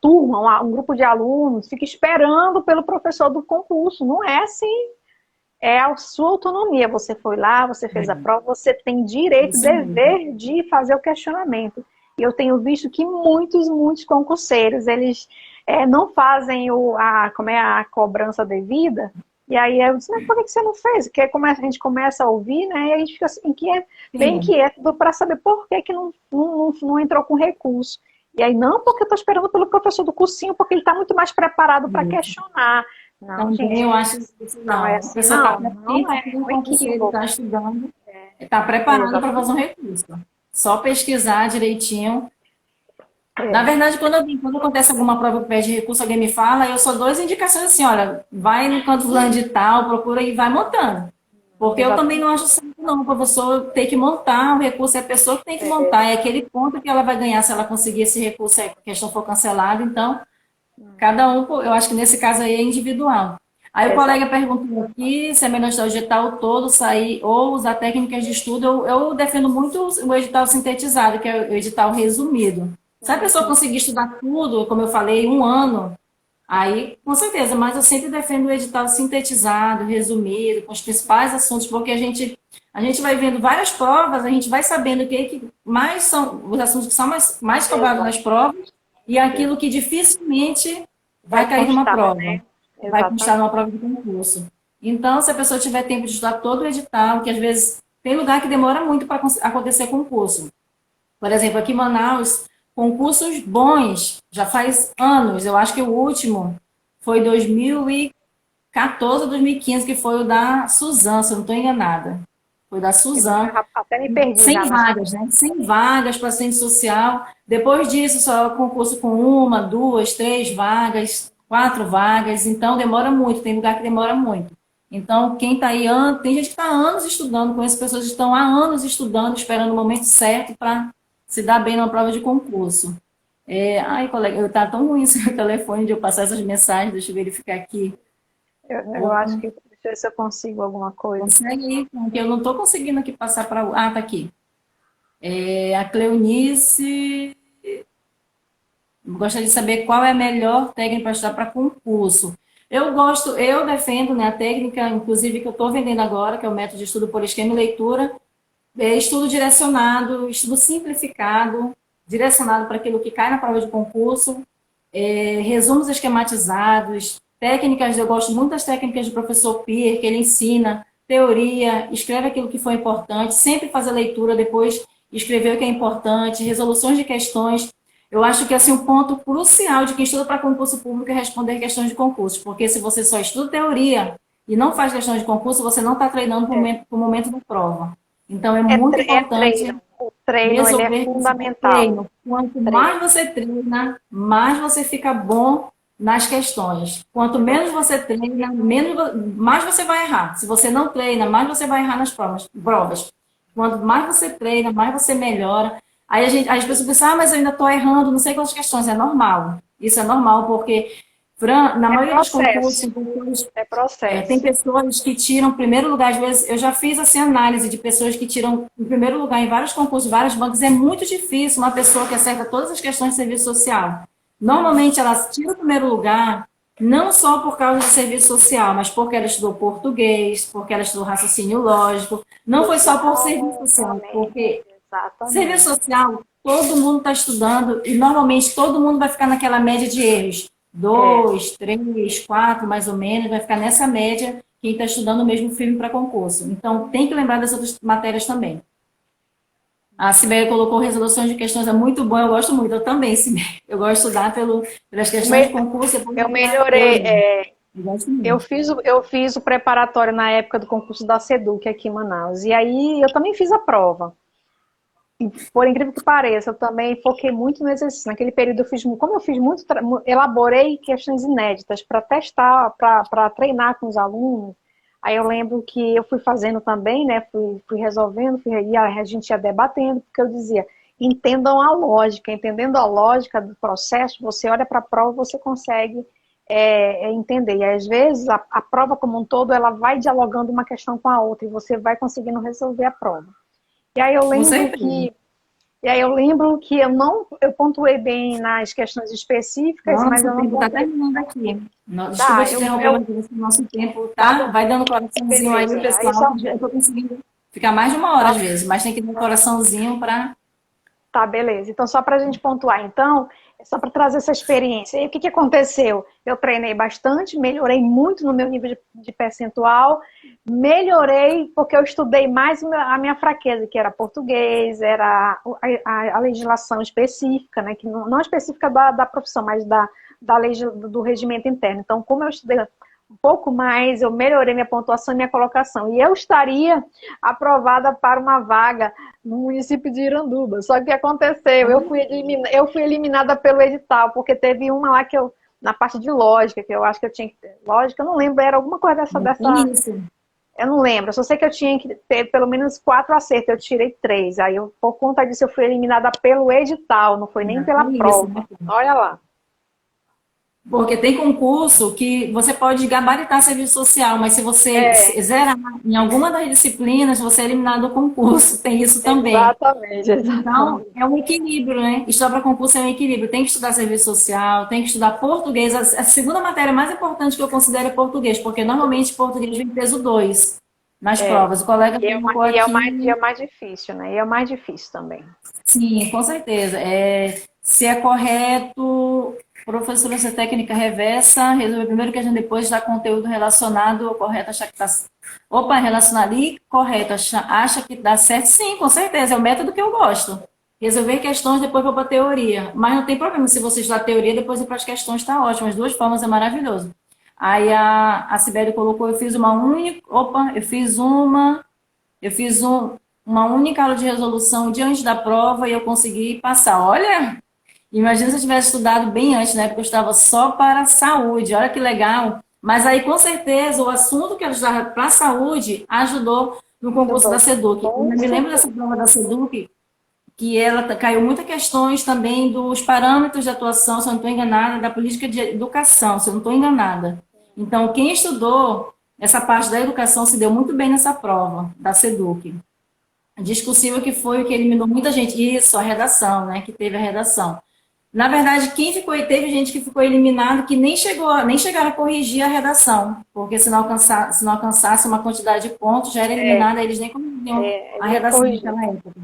turma, um grupo de alunos, fica esperando pelo professor do concurso. Não é assim. É a sua autonomia. Você foi lá, você fez a prova, você tem direito, Isso mesmo. dever de fazer o questionamento. E eu tenho visto que muitos concurseiros, eles não fazem como é a cobrança devida. E aí eu disse, mas por que você não fez? Porque a gente começa a ouvir, né? E a gente fica assim, bem Sim. inquieto para saber por que não entrou com recurso. E aí, não, porque eu estou esperando pelo professor do cursinho, porque ele está muito mais preparado para questionar. Não, Também gente, eu acho isso não é não. A assim, pessoa está não é um um concurseiro está equívoco. estudando, está É, preparado para fazer um exatamente. recurso. Só pesquisar direitinho. Na É, verdade, quando acontece alguma prova que pede recurso, alguém me fala, eu só dou as indicações assim, olha, vai no canto fulano de tal, procura e vai montando. Porque eu também não exatamente. acho certo, não, o professor tem que montar, o recurso é a pessoa que tem que montar, é aquele ponto que ela vai ganhar se ela conseguir esse recurso, se a questão for cancelada, então, cada um, eu acho que nesse caso aí é individual. Aí o colega perguntou aqui se é melhor estudar o edital todo, sair ou usar técnicas de estudo. Eu defendo muito o edital sintetizado, que é o edital resumido. Se a pessoa conseguir estudar tudo, como eu falei, um ano, aí com certeza, mas eu sempre defendo o edital sintetizado, resumido, com os principais assuntos, porque a gente vai vendo várias provas, a gente vai sabendo o que mais são os assuntos que são mais cobrados nas provas e aquilo que dificilmente vai cair numa prova. Né? Vai constar numa prova de concurso. Então, se a pessoa tiver tempo de estudar todo o edital, que às vezes tem lugar que demora muito para acontecer concurso. Por exemplo, aqui em Manaus, concursos bons, já faz anos. Eu acho que o último foi 2014 ou 2015, que foi o da Suzan, se eu não estou enganada. Foi da Suzan. Até me perdi. 100 vagas, né? 100 vagas para assistente social. Depois disso, só concurso com 1, 2, 3 vagas, 4 vagas. Então, demora muito. Tem lugar que demora muito. Então, quem está aí, tem gente que está há anos estudando, conheço pessoas que estão há anos estudando, esperando o momento certo para se dar bem numa prova de concurso. Ai, colega, está tão ruim esse meu telefone de eu passar essas mensagens, deixa eu verificar aqui. Eu acho que, deixa eu ver se eu consigo alguma coisa. Consegue aí, porque eu não estou conseguindo aqui passar para... Ah, tá aqui. A Cleonice gostaria de saber qual é a melhor técnica para estudar para concurso. Eu defendo, né, a técnica, inclusive, que eu estou vendendo agora, que é o método de estudo por esquema e leitura, estudo direcionado, estudo simplificado, direcionado para aquilo que cai na prova de concurso, resumos esquematizados, técnicas, eu gosto muito das técnicas do professor Pierre, que ele ensina teoria, escreve aquilo que foi importante, sempre fazer leitura, depois escrever o que é importante, resoluções de questões. Eu acho que assim, um ponto crucial de quem estuda para concurso público é responder questões de concurso, porque se você só estuda teoria e não faz questões de concurso, você não está treinando para o momento da prova. Então, é muito importante o treino ele é fundamental. Treino. Quanto mais você treina, mais você fica bom nas questões. Quanto menos você treina, mais você vai errar. Se você não treina, mais você vai errar nas provas. Quanto mais você treina, mais você melhora. Aí as pessoas pensam, mas eu ainda estou errando, não sei quantas questões. É normal. Isso é normal, porque na maioria dos concursos, é processo. Tem pessoas que tiram primeiro lugar, às vezes, eu já fiz assim, análise de pessoas que tiram em primeiro lugar em vários concursos, vários bancos, é muito difícil uma pessoa que acerta todas as questões de serviço social. Normalmente ela tira o primeiro lugar, não só por causa do serviço social, mas porque ela estudou português, porque ela estudou raciocínio lógico, não foi só por serviço social, porque serviço social, todo mundo está estudando e normalmente todo mundo vai ficar naquela média de erros. 2, 3, 4, mais ou menos, vai ficar nessa média quem está estudando o mesmo filme para concurso. Então, tem que lembrar das outras matérias também. A Sibeli colocou resoluções de questões, é muito bom, eu gosto muito, eu também, Sibeli. Eu gosto de estudar pelas questões de concurso. Eu melhorei, eu fiz o preparatório na época do concurso da SEDUC aqui em Manaus, e aí eu também fiz a prova. E, por incrível que pareça, eu também foquei muito no exercício. Naquele período elaborei questões inéditas para testar, para treinar com os alunos. Aí eu lembro que eu fui fazendo também, né? Fui resolvendo, e a gente ia debatendo, porque eu dizia, entendam a lógica, entendendo a lógica do processo, você olha para a prova, você consegue entender. E às vezes a prova como um todo, ela vai dialogando uma questão com a outra, e você vai conseguindo resolver a prova. E aí eu lembro que eu pontuei bem nas questões específicas, nossa, mas eu não está terminando aqui. Desculpa te interromper, mas nosso tempo tá, vai dando coraçãozinho aí, pessoal. Eu estou conseguindo ficar mais de uma hora às vezes, mas tem que dar um coraçãozinho para... Tá, beleza. Então, só para a gente pontuar, então, é só para trazer essa experiência. E o que aconteceu? Eu treinei bastante, melhorei muito no meu nível de percentual, melhorei porque eu estudei mais a minha fraqueza, que era português, era a legislação específica, né? Que não específica da profissão, mas da lei do regimento interno. Então, como eu estudei um pouco mais, eu melhorei minha pontuação e minha colocação. E eu estaria aprovada para uma vaga no município de Iranduba. Só que o que aconteceu? Eu fui eliminada pelo edital, porque teve uma lá que na parte de lógica, que eu acho que eu tinha que ter. Lógica, eu não lembro, era alguma coisa dessa. Eu não lembro, eu só sei que eu tinha que ter pelo menos 4 acertos, eu tirei 3. Aí, por conta disso, eu fui eliminada pelo edital, não foi nem pela É isso, prova. né? Olha lá. Porque tem concurso que você pode gabaritar serviço social, mas se você É, zerar em alguma das disciplinas, você é eliminado do concurso. Tem isso também. exatamente, Então, exatamente. é um equilíbrio, né? Estudar para concurso é um equilíbrio. Tem que estudar serviço social, tem que estudar português. A segunda matéria mais importante que eu considero é português, porque normalmente português vem peso 2 nas É. provas. O colega colocou E é aqui. o mais difícil, né? E é o mais difícil também. Sim, com certeza. Se é correto, professora, se é técnica reversa, resolver primeiro que a gente depois dá conteúdo relacionado, correto, achar que está. Opa, relacionado ali, correto, acha que dá certo? Sim, com certeza, é o método que eu gosto. Resolver questões, depois vou para a teoria. Mas não tem problema, se você estudar a teoria, depois ir para as questões, está ótimo. As duas formas é maravilhoso. Aí a Sibeli colocou, eu fiz uma única. Opa, eu fiz uma única aula de resolução diante da prova e eu consegui passar. Olha, imagina se eu tivesse estudado bem antes, né? Porque eu estava só para a saúde. Olha que legal. Mas aí, com certeza, o assunto que eu estudava para a saúde ajudou no concurso da SEDUC. Eu Com me lembro dessa certeza. prova da SEDUC, que ela caiu muitas questões também dos parâmetros de atuação, se eu não estou enganada, da política de educação, se eu não estou enganada. Então, quem estudou essa parte da educação se deu muito bem nessa prova da SEDUC. Discursiva que foi o que eliminou muita gente. Isso, a redação, né? Que teve a redação. Na verdade, teve gente que ficou eliminado que nem chegaram a corrigir a redação, porque se não alcançasse uma quantidade de pontos, já era eliminada, eles nem corrigiam a Nem redação corrigir. naquela época.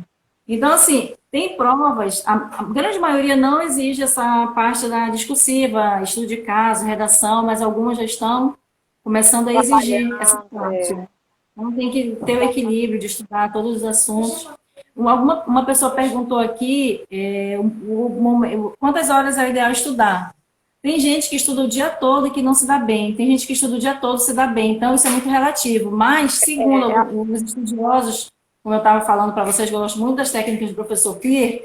Então, assim, tem provas, a grande maioria não exige essa parte da discursiva, estudo de caso, redação, mas algumas já estão começando a exigir essa Trabalhando, parte, né? Então, tem que ter o equilíbrio de estudar todos os assuntos. Uma pessoa perguntou aqui quantas horas é o ideal estudar. Tem gente que estuda o dia todo e que não se dá bem. Tem gente que estuda o dia todo e se dá bem. Então, isso é muito relativo. Mas, segundo os estudiosos, como eu estava falando para vocês, que eu gosto muito das técnicas do professor Clear,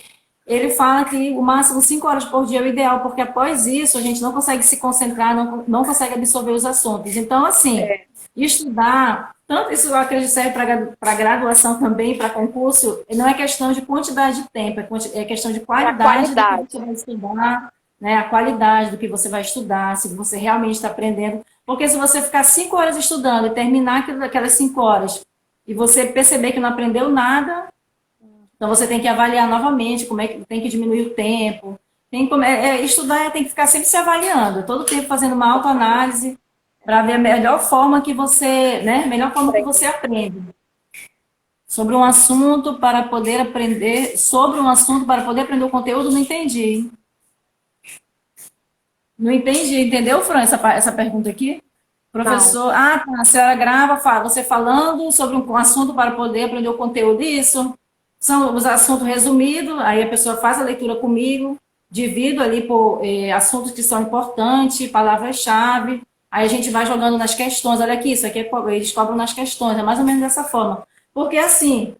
ele fala que o máximo 5 horas por dia é o ideal, porque após isso a gente não consegue se concentrar, não consegue absorver os assuntos. Então, assim, estudar, tanto isso eu acredito que serve para graduação também, para concurso, não é questão de quantidade de tempo, é questão de é a qualidade do que qualidade. você vai estudar, né? A qualidade do que você vai estudar, se você realmente está aprendendo. Porque se você ficar 5 horas estudando e terminar aquelas 5 horas e você perceber que não aprendeu nada, então você tem que avaliar novamente como é que tem que diminuir o tempo. Estudar tem que ficar sempre se avaliando, todo tempo fazendo uma autoanálise para ver a melhor forma que você, né, melhor forma que você aprende. Sobre um assunto para poder aprender, o conteúdo, não entendi. Não entendi, entendeu, Fran, essa pergunta aqui? Não. Professor, tá, a senhora grava você falando sobre um assunto para poder aprender o conteúdo, isso. São os assuntos resumidos, aí a pessoa faz a leitura comigo, divido ali por assuntos que são importantes, palavras-chave, aí a gente vai jogando nas questões, olha aqui, isso aqui eles cobram nas questões, é mais ou menos dessa forma. Porque assim,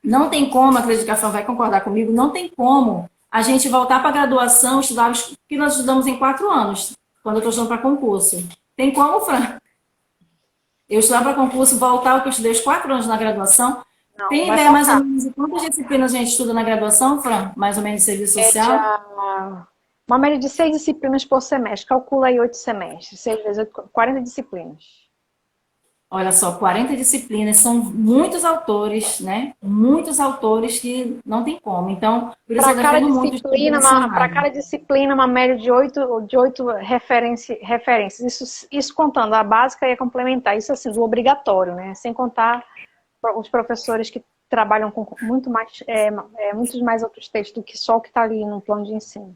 não tem como, acredito que a Fran vai concordar comigo, não tem como a gente voltar para a graduação, estudar o que nós estudamos em 4 anos, quando eu estou estudando para concurso. Tem como, Fran? Eu estudar para concurso, voltar ao que eu estudei os 4 anos na graduação. Não, Tem vai ideia mais ou faltar. menos de quantas disciplinas a gente estuda na graduação, Fran? Mais ou menos de serviço Média, social? uma média de 6 disciplinas por semestre. Calcula aí 8 semestres. 6 vezes 8, 40 disciplinas. Olha só, 40 disciplinas, são muitos autores, né? Muitos autores que não tem como. Então, por isso eu defendo muito o estudo Para direcionado. cada disciplina, uma média de 8 referências. Isso contando a básica e a complementar. Isso assim, do obrigatório, né? Sem contar os professores que trabalham com muitos mais outros textos do que só o que está ali no plano de ensino.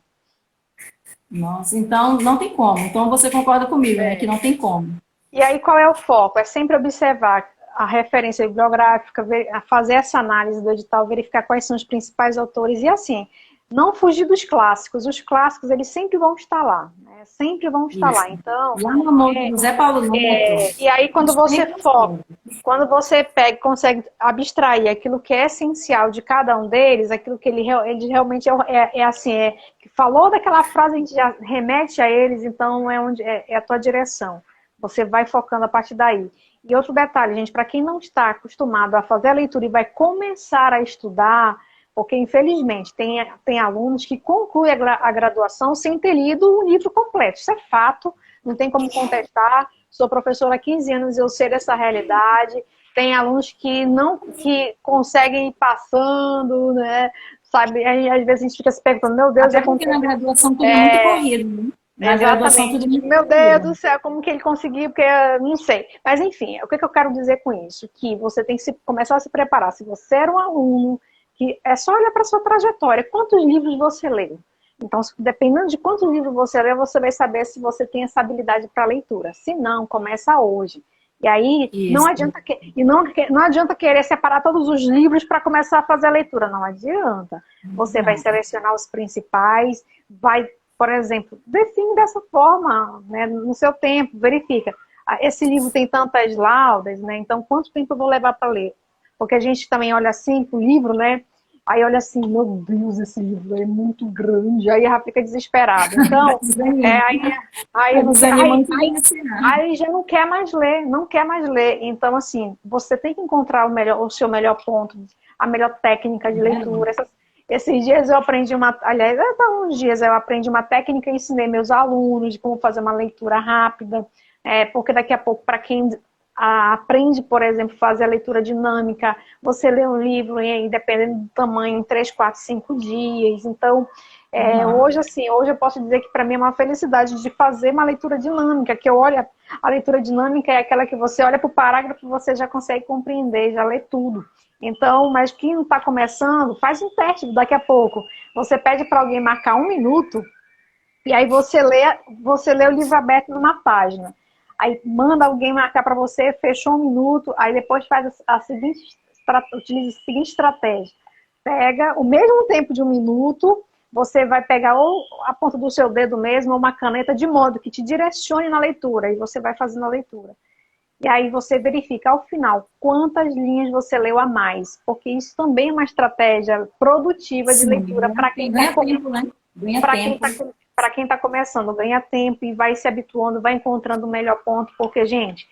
Nossa, então não tem como. Então você concorda comigo, né? Que não tem como. E aí qual é o foco? É sempre observar a referência bibliográfica, fazer essa análise do edital, verificar quais são os principais autores e assim, não fugir dos clássicos. Os clássicos, eles sempre vão estar lá, né? Sempre vão estar lá. Então, José Paulo Neto. e aí quando você foca, quando você pega e consegue abstrair aquilo que é essencial de cada um deles, aquilo que ele realmente que falou daquela frase, a gente já remete a eles, então é a tua direção. Você vai focando a partir daí. E outro detalhe, gente, para quem não está acostumado a fazer a leitura e vai começar a estudar, porque infelizmente tem alunos que concluem a graduação sem ter lido o livro completo. Isso é fato, não tem como contestar. Sou professora há 15 anos, eu sei dessa realidade. Tem alunos que conseguem ir passando, né? Sabe? Aí, às vezes a gente fica se perguntando, meu Deus, Até porque na graduação tudo é muito corrido, né? Na graduação tudo é muito Meu corrido. Deus do céu, como que ele conseguiu? Porque não sei. Mas enfim, o que eu quero dizer com isso? Que você tem que começar a se preparar. Se você era um aluno, que é só olhar para a sua trajetória. Quantos livros você leu? Então, dependendo de quantos livros você leu, você vai saber se você tem essa habilidade para leitura. Se não, começa hoje. E aí, não adianta, não adianta querer separar todos os livros para começar a fazer a leitura. Não adianta. Você vai selecionar os principais, vai, por exemplo, define dessa forma, né, no seu tempo, verifica. Esse livro tem tantas laudas, né? Então, quanto tempo eu vou levar para ler? Porque a gente também olha assim pro livro, né? Aí olha assim, meu Deus, esse livro é muito grande, aí já fica desesperado. Então, aí já não quer mais ler, não quer mais ler. Então, assim, você tem que encontrar o seu melhor ponto, a melhor técnica de leitura. Esses dias eu aprendi uns dias eu aprendi uma técnica e ensinei meus alunos de como fazer uma leitura rápida, porque daqui a pouco, para quem aprende, por exemplo, fazer a leitura dinâmica, você lê um livro, e dependendo do tamanho, em 3, 4, 5 dias. Então, hoje eu posso dizer que para mim é uma felicidade de fazer uma leitura dinâmica, que eu olho, a leitura dinâmica é aquela que você olha para o parágrafo e você já consegue compreender, já lê tudo. Então, mas quem não está começando, faz um teste daqui a pouco. Você pede para alguém marcar 1 minuto, e aí você lê o livro aberto numa página. Aí manda alguém marcar para você, fechou 1 minuto, aí depois faz utiliza a seguinte estratégia. Pega o mesmo tempo de 1 minuto, você vai pegar ou a ponta do seu dedo mesmo, ou uma caneta, de modo que te direcione na leitura, e você vai fazendo a leitura. E aí você verifica ao final quantas linhas você leu a mais, porque isso também é uma estratégia produtiva de leitura para quem está para quem está começando, ganha tempo e vai se habituando, vai encontrando o melhor ponto, porque, gente,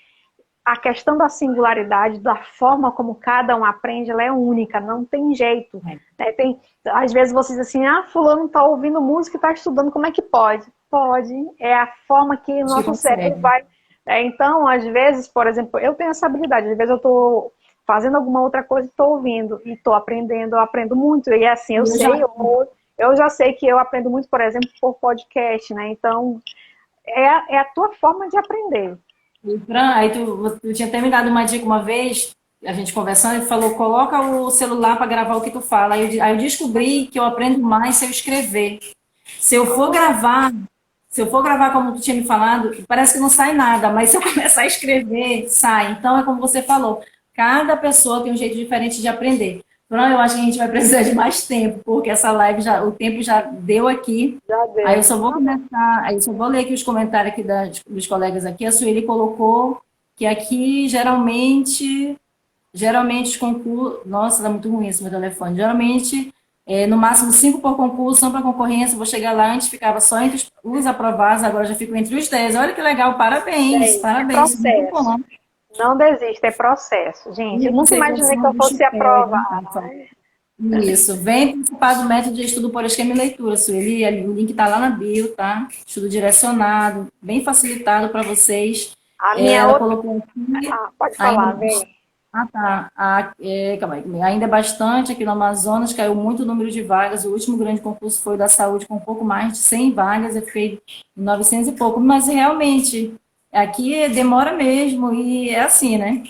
a questão da singularidade, da forma como cada um aprende, ela é única, não tem jeito. Às vezes você diz assim, fulano está ouvindo música e está estudando, como é que pode? Pode, é a forma que o nosso cérebro vai... Então, às vezes, por exemplo, eu tenho essa habilidade, às vezes eu estou fazendo alguma outra coisa e estou ouvindo, e estou aprendendo, eu aprendo muito, e assim, eu já sei que eu aprendo muito, por exemplo, por podcast, né? Então, é a tua forma de aprender. Fran, aí tu tinha até me dado uma dica uma vez, a gente conversando, e falou, coloca o celular para gravar o que tu fala. Aí eu descobri que eu aprendo mais se eu escrever. Se eu for gravar como tu tinha me falado, parece que não sai nada, mas se eu começar a escrever, sai. Então, é como você falou, cada pessoa tem um jeito diferente de aprender. Fran, eu acho que a gente vai precisar de mais tempo, porque essa live, o tempo já deu aqui. Já deu. Aí eu só vou começar, aí eu só vou ler aqui os comentários aqui dos colegas aqui. A Sueli colocou que aqui, geralmente os concursos... Nossa, tá muito ruim esse meu telefone. Geralmente, no máximo 5 por concurso, são para concorrência. Vou chegar lá, antes ficava só entre os aprovados, agora já fico entre os 10. Olha que legal, parabéns, parabéns. Muito bom. Não desista, é processo. Gente, eu nunca imaginei que eu fosse aprovada. Isso, vem participar do método de estudo por esquema e leitura, Sueli. O link está lá na bio, tá? Estudo direcionado, bem facilitado para vocês. A minha colocou aqui. Pode falar, vem. Tá. Calma aí. Ainda é bastante aqui no Amazonas, caiu muito o número de vagas. O último grande concurso foi o da saúde, com um pouco mais de 100 vagas, feito em 900 e pouco. Mas realmente, aqui demora mesmo, e é assim, né?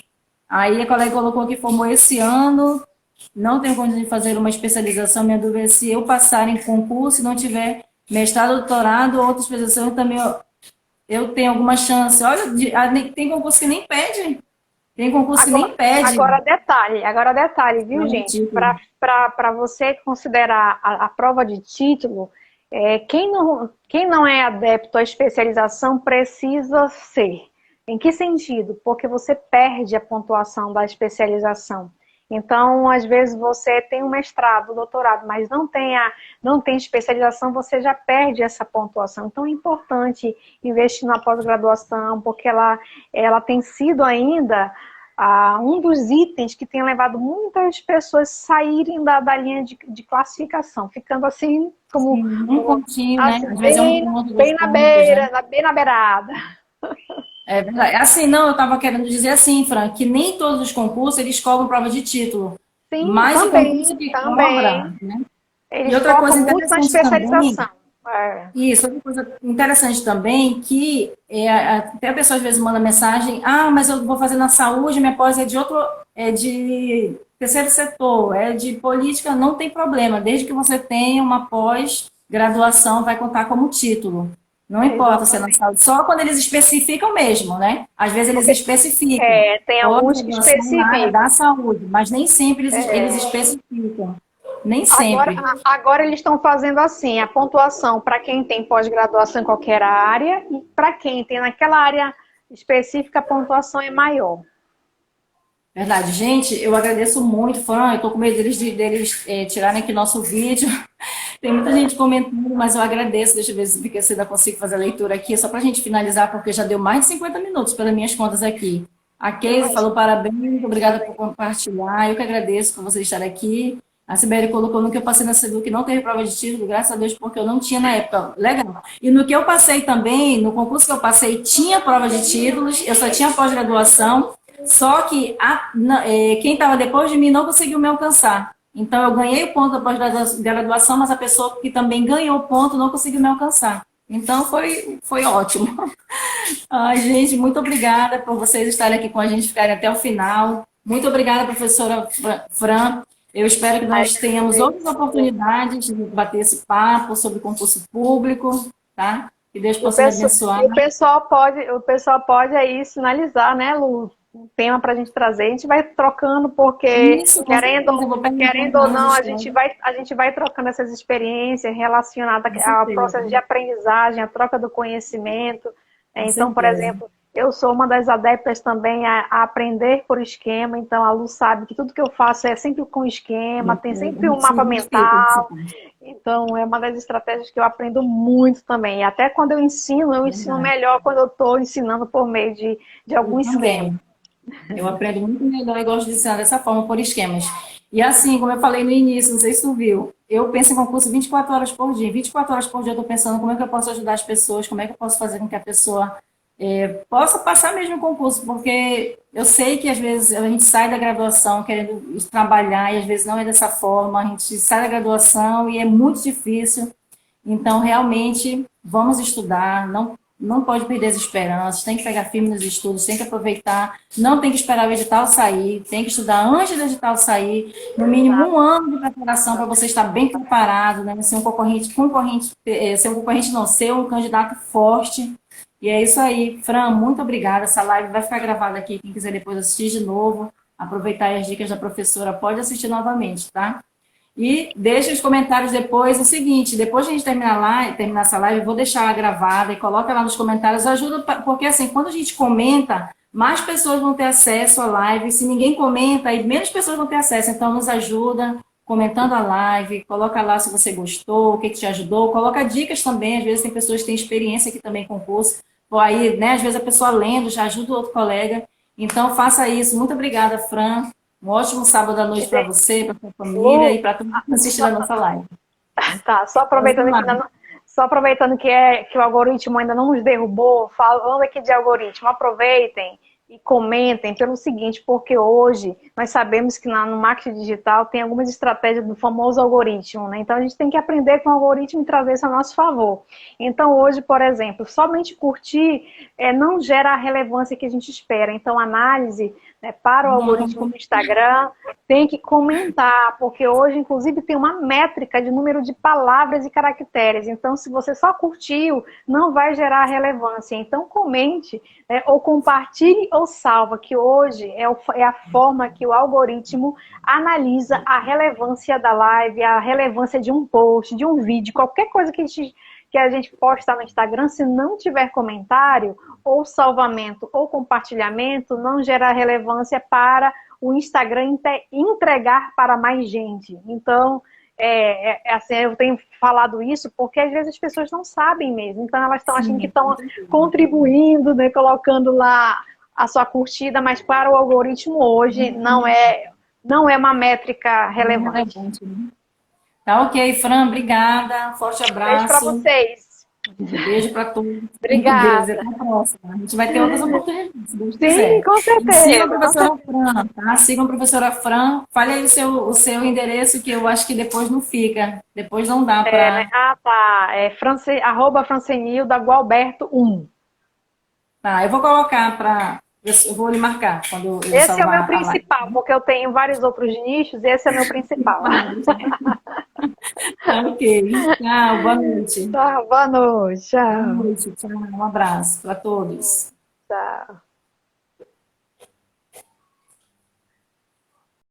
Aí a colega colocou que formou esse ano, não tenho condição de fazer uma especialização. Minha dúvida é se eu passar em concurso e não tiver mestrado, doutorado ou outra especialização, também eu tenho alguma chance. Olha, tem concurso que nem pede. Tem concurso que nem pede. Agora detalhe, viu, gente? Para você considerar a prova de título, quem não é adepto à especialização precisa ser. Em que sentido? Porque você perde a pontuação da especialização. Então, às vezes você tem um mestrado, doutorado, mas não tem especialização, você já perde essa pontuação. Então, é importante investir na pós-graduação, porque ela tem sido ainda um dos itens que tem levado muitas pessoas a saírem da linha de classificação, ficando assim como, Sim, um pontinho, né? assim, Às vezes é um ponto, dois bem na pontos, né? beira, bem na beirada. É verdade. Assim, não, eu estava querendo dizer assim, Fran, que nem todos os concursos eles cobram prova de título, Sim, mas o concurso também, que também. cobra, né? E Eles outra coisa focam muito na interessante também, especialização. É. isso, outra coisa interessante também, que até a pessoa às vezes manda mensagem, mas eu vou fazer na saúde, minha pós é de terceiro setor, é de política, não tem problema, desde que você tenha uma pós-graduação, vai contar como título. Não importa se é na Exatamente. saúde, só quando eles especificam mesmo, né? Às vezes eles especificam Tem alguns que pós-graduação na área da especificam. saúde, mas nem sempre eles especificam. Nem Agora, sempre. agora eles estão fazendo assim, a pontuação para quem tem pós-graduação em qualquer área e para quem tem naquela área específica, a pontuação é maior. Verdade. Gente, eu agradeço muito, Fran. Eu tô com medo deles tirarem aqui nosso vídeo. Tem muita gente comentando, mas eu agradeço. Deixa eu ver se eu ainda consigo fazer a leitura aqui, só para a gente finalizar, porque já deu mais de 50 minutos pelas minhas contas aqui. A Keise falou parabéns, muito obrigada por compartilhar. Eu que agradeço por você estar aqui. A Sibeli colocou no que eu passei na SEDUC, não teve prova de título, graças a Deus, porque eu não tinha na época. Legal. E no que eu passei também, no concurso que eu passei, tinha prova de títulos, eu só tinha pós-graduação, só que quem estava depois de mim não conseguiu me alcançar. Então, eu ganhei o ponto da pós-graduação, mas a pessoa que também ganhou o ponto não conseguiu me alcançar. Então, foi ótimo. Ai, gente, muito obrigada por vocês estarem aqui com a gente, ficarem até o final. Muito obrigada, professora Fran. Eu espero que nós tenhamos outras oportunidades de bater esse papo sobre concurso público, tá? Que Deus possa me abençoar. O pessoal pode aí sinalizar, né, Lu? Um tema para a gente trazer, a gente vai trocando, porque Isso, com querendo certeza, ou não, a gente vai trocando essas experiências relacionadas ao processo de aprendizagem, a troca do conhecimento. Então, por exemplo, eu sou uma das adeptas também a aprender por esquema, então a Lu sabe que tudo que eu faço é sempre com esquema, tem sempre um mapa mental. Então, é uma das estratégias que eu aprendo muito também. E até quando eu ensino melhor quando eu estou ensinando por meio de algum esquema. Eu aprendo muito melhor e gosto de ensinar dessa forma, por esquemas. E assim, como eu falei no início, não sei se tu viu, eu penso em concurso 24 horas por dia. 24 horas por dia eu estou pensando como é que eu posso ajudar as pessoas, como é que eu posso fazer com que a pessoa possa passar mesmo o concurso, porque eu sei que às vezes a gente sai da graduação querendo trabalhar e às vezes não é dessa forma, a gente sai da graduação e é muito difícil. Então, realmente, vamos estudar, não pode perder as esperanças, tem que pegar firme nos estudos, tem que aproveitar, não tem que esperar o edital sair, tem que estudar antes do edital sair, no mínimo 1 ano de preparação para você estar bem preparado, né? Ser um concorrente não, ser um candidato forte. E é isso aí, Fran, muito obrigada. Essa live vai ficar gravada aqui, quem quiser depois assistir de novo, aproveitar as dicas da professora, pode assistir novamente, tá? E deixa os comentários depois. O seguinte, depois de a gente terminar essa live, eu vou deixar gravada e coloca lá nos comentários. Ajuda, porque assim, quando a gente comenta, mais pessoas vão ter acesso à live. Se ninguém comenta, aí menos pessoas vão ter acesso. Então, nos ajuda comentando a live. Coloca lá se você gostou, o que te ajudou. Coloca dicas também. Às vezes tem pessoas que têm experiência aqui também com o curso. Aí, né, às vezes a pessoa lendo já ajuda o outro colega. Então, faça isso. Muito obrigada, Fran. Um ótimo sábado à noite para você, para sua família e para todo mundo que assistir a nossa live. Tá, só aproveitando que o algoritmo ainda não nos derrubou, falando aqui de algoritmo, aproveitem e comentem pelo seguinte, porque hoje nós sabemos que no marketing digital tem algumas estratégias do famoso algoritmo, né? Então a gente tem que aprender com o algoritmo e trazer isso a nosso favor. Então hoje, por exemplo, somente curtir não gera a relevância que a gente espera. Então análise para o algoritmo do Instagram, tem que comentar, porque hoje, inclusive, tem uma métrica de número de palavras e caracteres. Então, se você só curtiu, não vai gerar relevância. Então, comente, ou compartilhe ou salva, que hoje é a forma que o algoritmo analisa a relevância da live, a relevância de um post, de um vídeo, qualquer coisa que a gente posta no Instagram, se não tiver comentário, ou salvamento, ou compartilhamento, não gera relevância para o Instagram entregar para mais gente. Então, assim, eu tenho falado isso porque às vezes as pessoas não sabem mesmo. Então, elas estão achando que estão contribuindo, né, colocando lá a sua curtida, mas para o algoritmo hoje não é uma métrica relevante. Tá ok, Fran, obrigada. Forte Beijo para abraço. vocês. Beijo para todos. Obrigada. Até a próxima. A gente vai ter outras oportunidades, se Deus Sim, quiser. com certeza. Sigam a professora Fran, tá? Sigam a professora Fran. Fale aí o seu endereço, que eu acho que depois não fica. Depois não dá para... Né? Ah, tá. @francenilda Gualberto 1. Tá, eu vou colocar para... Eu vou lhe marcar quando eu Esse é o salvar meu a live. principal, porque eu tenho vários outros nichos, esse é o meu principal. Tá ok. Tchau, boa noite. Tá, boa noite. Boa Tchau. noite, tchau. Um abraço para todos. Tchau.